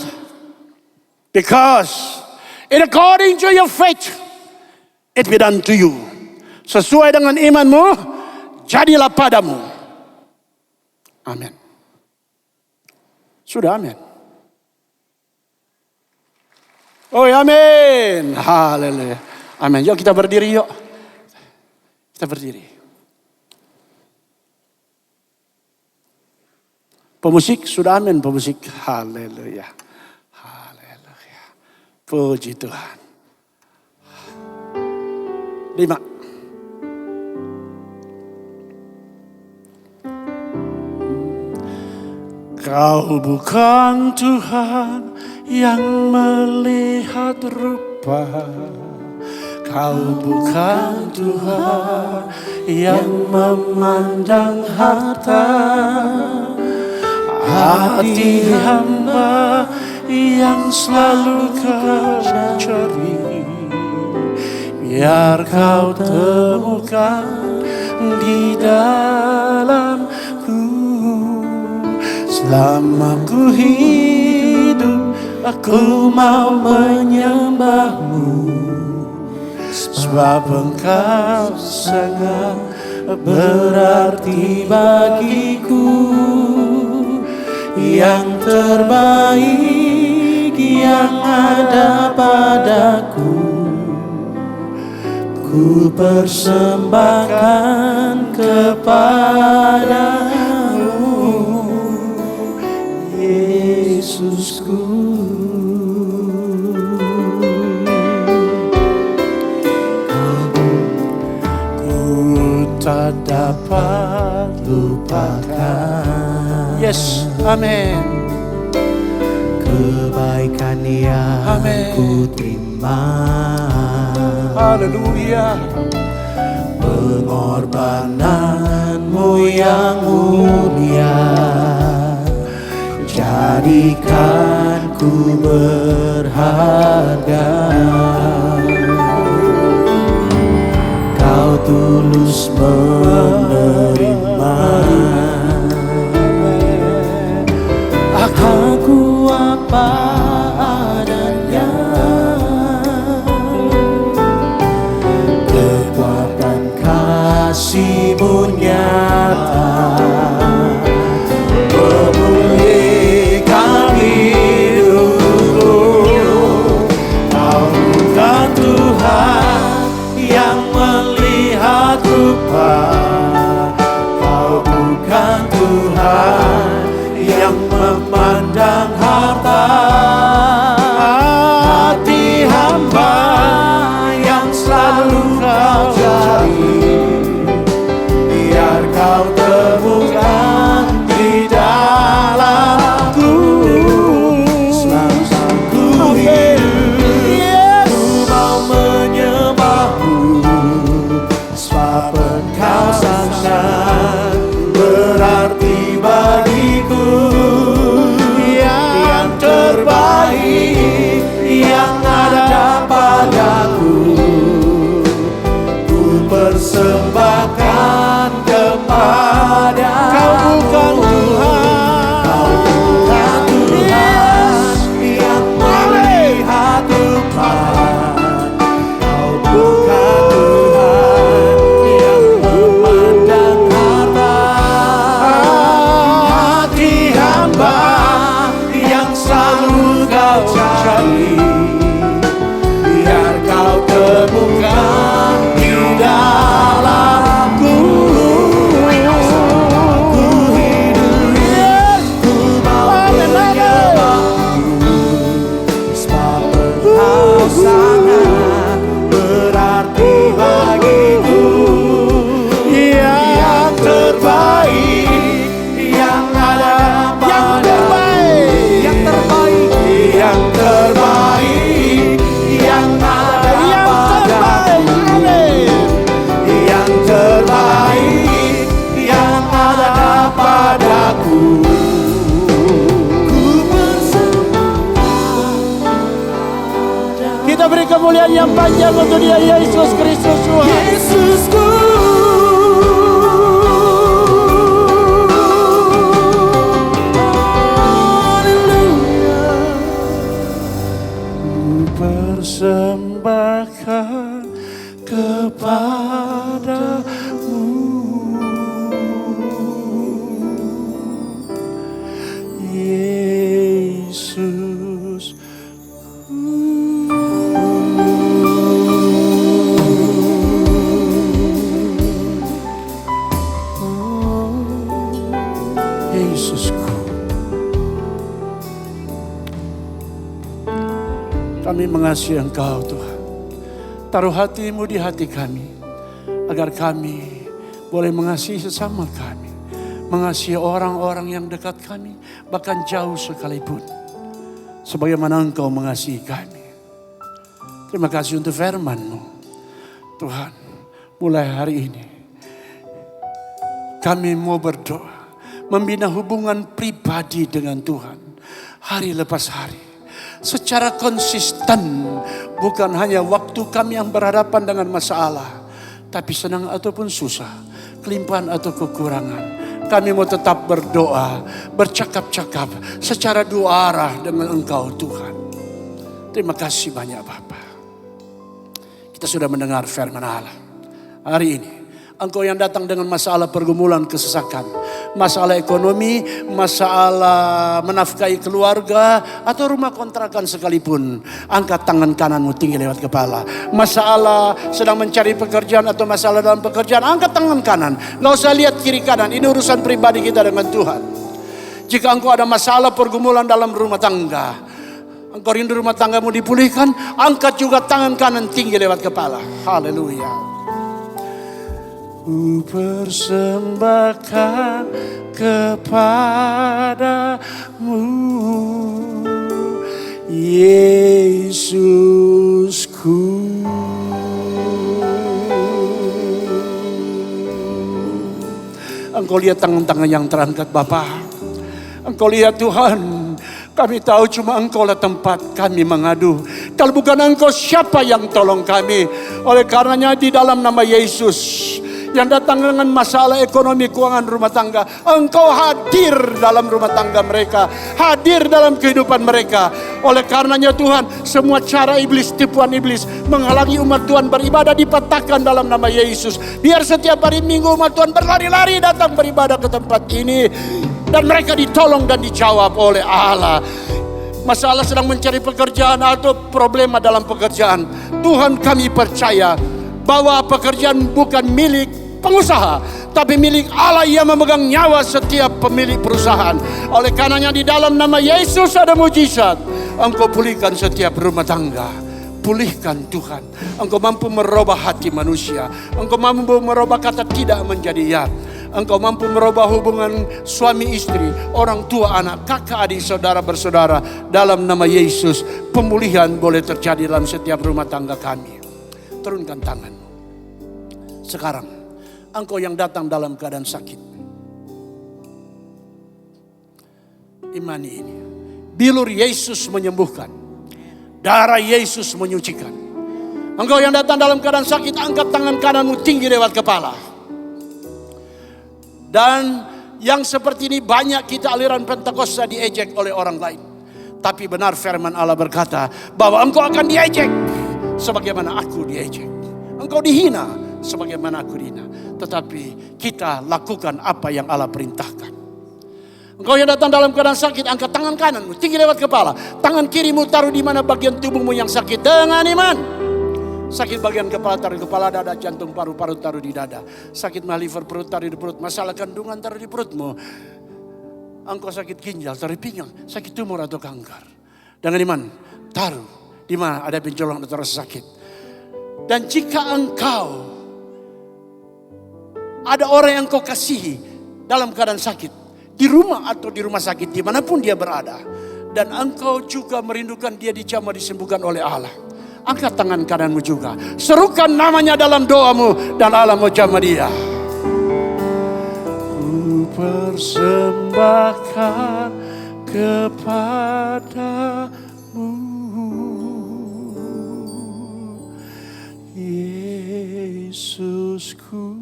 Because in according to your faith, it be done to you. Sesuai dengan imanmu, jadilah padamu. Amin. Sudah amin. Oh amin. Haleluya. Amin. Yuk kita berdiri yuk. Kita berdiri. Pemusik sudah amin pemusik. Haleluya. Haleluya. Puji Tuhan. 5. Kau bukan Tuhan yang melihat rupa. Kau bukan Tuhan yang memandang harta. Hati hamba yang selalu kau cari, biar kau temukan di dalamku. Selama ku hidup, aku mau menyembahmu, sebab engkau sangat berarti bagiku. Yang terbaik yang ada padaku, ku persembahkan kepadamu, Yesusku. Ku tak dapat lupakan. Yes, amin. Kebaikan yang ku terima. Haleluya. Pengorbananmu yang mulia, jadikan ku berharga. Kau tulus menerima. Aku apa adanya, kekuatan kasih-Mu nyata, memulihkan hidupku. Kau bukan Tuhan yang melihat rupa. Kau bukan Tuhan yang memandang harta. Hati hamba yang selalu kau cari, biar kau temukan di dalamku. Selama ku hidup, ku mau menyembahmu, sebab engkau sangat berarti bagiku. kemuliaan yang panjang untuk Dia, Yesus Kristus Tuhan. Yesusku. Persembahkan kepadamu, Yesus. Yesusku, kami mengasihi Engkau Tuhan. Taruh hati-Mu di hati kami, agar kami boleh mengasihi sesama kami, mengasihi orang-orang yang dekat kami, bahkan jauh sekalipun, sebagaimana Engkau mengasihi kami. Terima kasih untuk firman-Mu Tuhan. Mulai hari ini kami mau berdoa, membina hubungan pribadi dengan Tuhan hari lepas hari, secara konsisten, bukan hanya waktu kami yang berhadapan dengan masalah, tapi senang ataupun susah, kelimpahan atau kekurangan, kami mau tetap berdoa, bercakap-cakap secara dua arah dengan Engkau Tuhan. Terima kasih banyak Bapa. Kita sudah mendengar firman Allah. Hari ini Engkau yang datang dengan masalah pergumulan kesesakan, masalah ekonomi, masalah menafkahi keluarga, atau rumah kontrakan sekalipun, angkat tangan kananmu tinggi lewat kepala. Masalah sedang mencari pekerjaan atau masalah dalam pekerjaan, angkat tangan kanan. Gak usah lihat kiri kanan, ini urusan pribadi kita dengan Tuhan. Jika engkau ada masalah pergumulan dalam rumah tangga, engkau rindu rumah tanggamu dipulihkan, angkat juga tangan kanan tinggi lewat kepala. Haleluya. Ku persembahkan kepadamu, Yesusku. Engkau lihat tangan-tangan yang terangkat Bapa. Engkau lihat Tuhan, kami tahu cuma Engkau lah tempat kami mengadu. Kalau bukan Engkau, siapa yang tolong kami? Oleh karenanya di dalam nama Yesus, yang datang dengan masalah ekonomi, keuangan rumah tangga, Engkau hadir dalam rumah tangga mereka, hadir dalam kehidupan mereka. Oleh karenanya Tuhan, semua cara iblis, tipuan iblis menghalangi umat Tuhan beribadah dipatahkan dalam nama Yesus. Biar setiap hari Minggu umat Tuhan berlari-lari datang beribadah ke tempat ini, dan mereka ditolong dan dijawab oleh Allah. Masalah sedang mencari pekerjaan atau problema dalam pekerjaan, Tuhan kami percaya bahwa pekerjaan bukan milik pengusaha, tapi milik Allah yang memegang nyawa setiap pemilik perusahaan. Oleh karenanya di dalam nama Yesus ada mujizat. Engkau pulihkan setiap rumah tangga. Pulihkan Tuhan. Engkau mampu merubah hati manusia. Engkau mampu merubah kata tidak menjadi ya. Engkau mampu merubah hubungan suami istri, orang tua anak, kakak adik, saudara bersaudara. Dalam nama Yesus, pemulihan boleh terjadi dalam setiap rumah tangga kami. Turunkan tangan. Sekarang, engkau yang datang dalam keadaan sakit, imani ini. Bilur Yesus menyembuhkan, darah Yesus menyucikan. Engkau yang datang dalam keadaan sakit, angkat tangan kananmu tinggi lewat kepala. Dan yang seperti ini banyak kita aliran Pentakosta diejek oleh orang lain. Tapi benar firman Allah berkata bahwa engkau akan diejek sebagaimana aku diejek. Engkau dihina sebagaimana aku dihina. Tetapi kita lakukan apa yang Allah perintahkan. Engkau yang datang dalam keadaan sakit, angkat tangan kananmu tinggi lewat kepala. Tangan kirimu taruh di mana bagian tubuhmu yang sakit dengan iman. Sakit bagian kepala taruh di kepala, dada, jantung, paru-paru taruh di dada. Sakit mah liver perut taruh di perut. Masalah kandungan taruh di perutmu. Engkau sakit ginjal taruh di pinggang. Sakit tumor atau kanker. Dengan iman taruh di mana ada benjolan atau rasa sakit. Dan jika engkau ada orang yang kau kasihi dalam keadaan sakit, di rumah atau di rumah sakit, dimanapun dia berada, dan engkau juga merindukan dia dijamah disembuhkan oleh Allah, angkat tangan kananmu juga, serukan namanya dalam doamu, dan Allah mau jamah dia. Ku persembahkan kepadamu, Yesusku.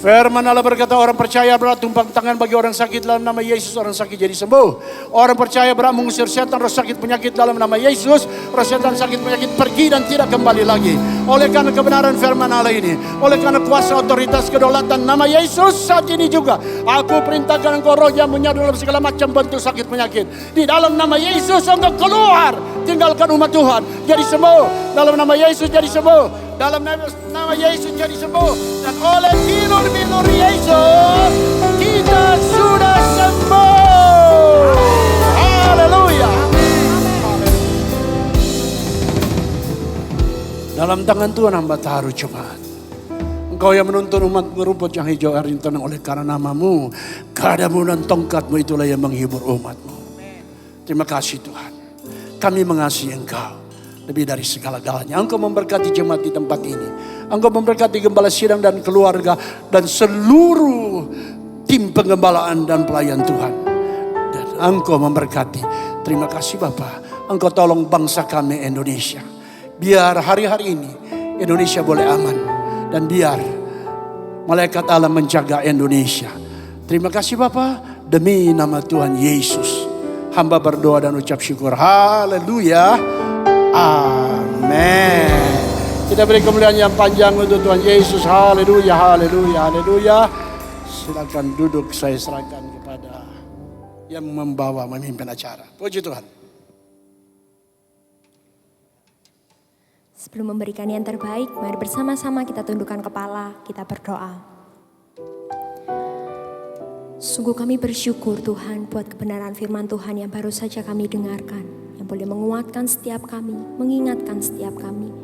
Firman Allah berkata, orang percaya berat tumpang tangan bagi orang sakit dalam nama Yesus, orang sakit jadi sembuh. Orang percaya berat mengusir setan, roh sakit penyakit dalam nama Yesus, roh setan sakit penyakit pergi dan tidak kembali lagi. Oleh karena kebenaran firman Allah ini, oleh karena kuasa otoritas kedaulatan nama Yesus, saat ini juga aku perintahkan engkau roh yang menyatu dalam segala macam bentuk sakit penyakit. Di dalam nama Yesus engkau keluar, tinggalkan umat Tuhan, jadi sembuh. Dalam nama Yesus jadi sembuh. Dalam nama Yesus jadi sembuh. Dan oleh bilur-bilur Yesus kita sudah sembuh. Haleluya. Dalam tangan Tuhan hamba taruh jemaat. Engkau yang menuntun umat merumput yang hijau air tenang, oleh karena namamu, gadamu dan tongkatmu itulah yang menghibur umatmu. Terima kasih Tuhan. Kami mengasihi Engkau lebih dari segala-galanya. Engkau memberkati jemaat di tempat ini. Engkau memberkati gembala sidang dan keluarga dan seluruh tim penggembalaan dan pelayan Tuhan. Dan Engkau memberkati. Terima kasih Bapa. Engkau tolong bangsa kami Indonesia. Biar hari-hari ini Indonesia boleh aman. Dan biar malaikat Allah menjaga Indonesia. Terima kasih Bapa. Demi nama Tuhan Yesus, hamba berdoa dan ucap syukur. Haleluya. Amin. Kita beri kemuliaan yang panjang untuk Tuhan Yesus. Haleluya, haleluya, haleluya. Silakan duduk, saya serahkan kepada yang membawa memimpin acara. Puji Tuhan. Sebelum memberikan yang terbaik, mari bersama-sama kita tundukkan kepala, kita berdoa. Sungguh kami bersyukur Tuhan buat kebenaran firman Tuhan yang baru saja kami dengarkan. Yang boleh menguatkan setiap kami, mengingatkan setiap kami.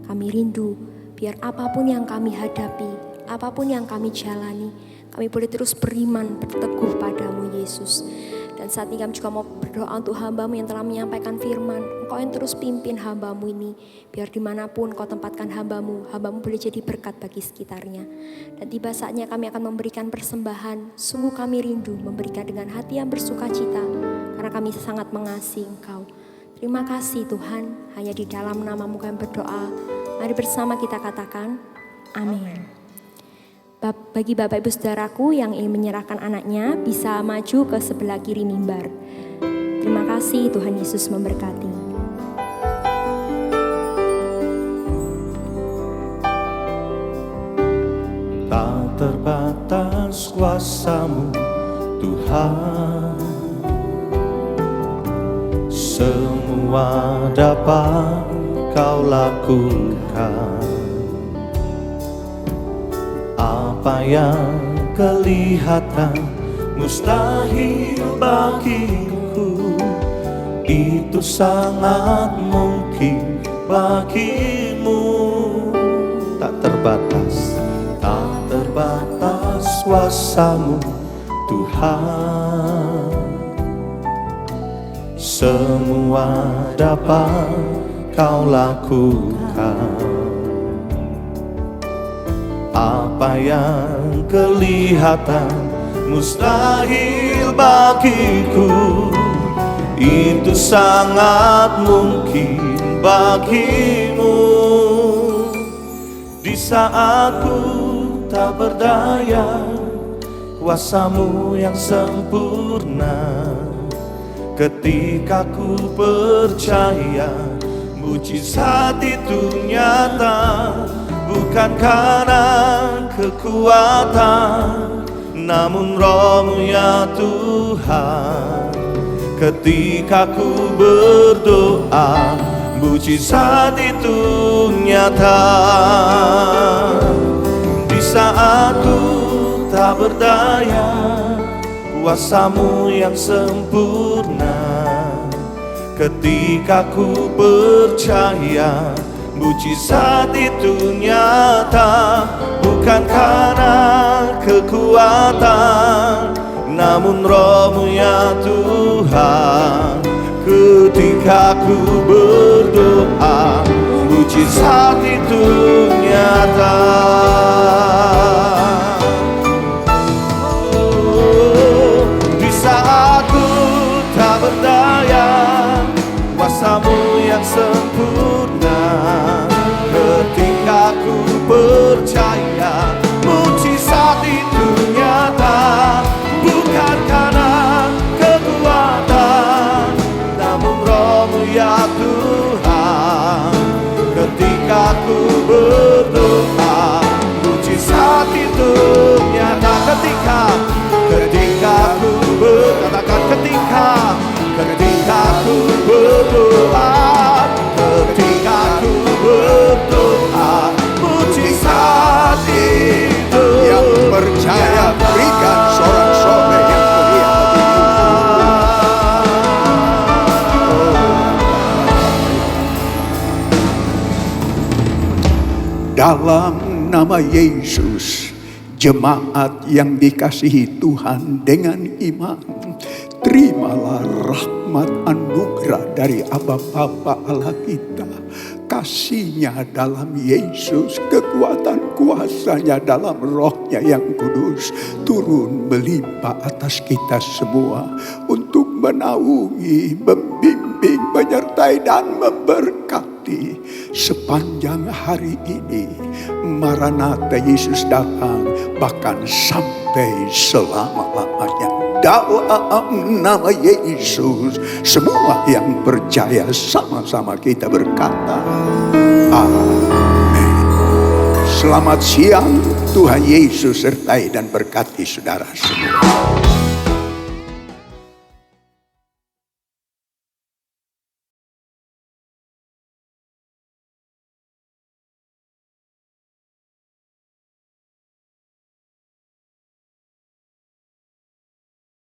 Kami rindu biar apapun yang kami hadapi, apapun yang kami jalani, kami boleh terus beriman, berteguh padamu Yesus. Dan saat ini kami juga mau berdoa untuk hambamu yang telah menyampaikan firman. Engkau yang terus pimpin hambamu ini, biar dimanapun kau tempatkan hambamu, hambamu boleh jadi berkat bagi sekitarnya. Dan tiba saatnya kami akan memberikan persembahan. Sungguh kami rindu memberikan dengan hati yang bersuka cita, karena kami sangat mengasihi Engkau. Terima kasih Tuhan, hanya di dalam namamu kami berdoa. Mari bersama kita katakan, amin. Bagi Bapak Ibu Saudaraku yang ingin menyerahkan anaknya, bisa maju ke sebelah kiri mimbar. Terima kasih, Tuhan Yesus memberkati. Tak terbatas kuasa-Mu Tuhan, semua dapat Kau lakukan. Apa yang kelihatan mustahil bagiku, itu sangat mungkin bagimu. Tak terbatas kuasa-Mu Tuhan, semua dapat Kau lakukan. Apa yang kelihatan mustahil bagiku, itu sangat mungkin bagimu. Di saat ku tak berdaya, kuasa-Mu yang sempurna. Ketika ku percaya, mujizat itu nyata. Bukan karena kekuatan, namun Roh-Mu ya Tuhan. Ketika ku berdoa, mujizat itu nyata. Di saat ku tak berdaya, kuasa-Mu yang sempurna. Ketika ku percaya, mujizat itu nyata. Bukan karena kekuatan, namun Roh-Mu ya Tuhan. Ketika ku berdoa, mujizat itu nyata. Di saat ku tak berdaya, kuasa percaya mujizat itu nyata, bukan karena kekuatan, namun Roh-Mu ya Tuhan. Ketika ku berdoa, mujizat itu nyata. Ketika ku berkatakan ketika ku berdoa, ketika ku berdoa, mujizat itu. Yang percaya berikan sorak-sorai yang meriah bagi dalam nama Yesus. Jemaat yang dikasihi Tuhan dengan iman, terimalah rahmat anugerah dari Aba Bapa Allah kita. Kasih-Nya dalam Yesus, kekuatan kuasa-Nya dalam Roh-Nya yang kudus turun melimpah atas kita semua untuk menaungi, membimbing, menyertai dan memberkati sepanjang hari ini. Maranatha, Yesus datang, bahkan sampai selama-lamanya. Dalam nama Yesus, semua yang percaya sama-sama kita berkata amin. Selamat siang, Tuhan Yesus sertai dan berkati saudara semua.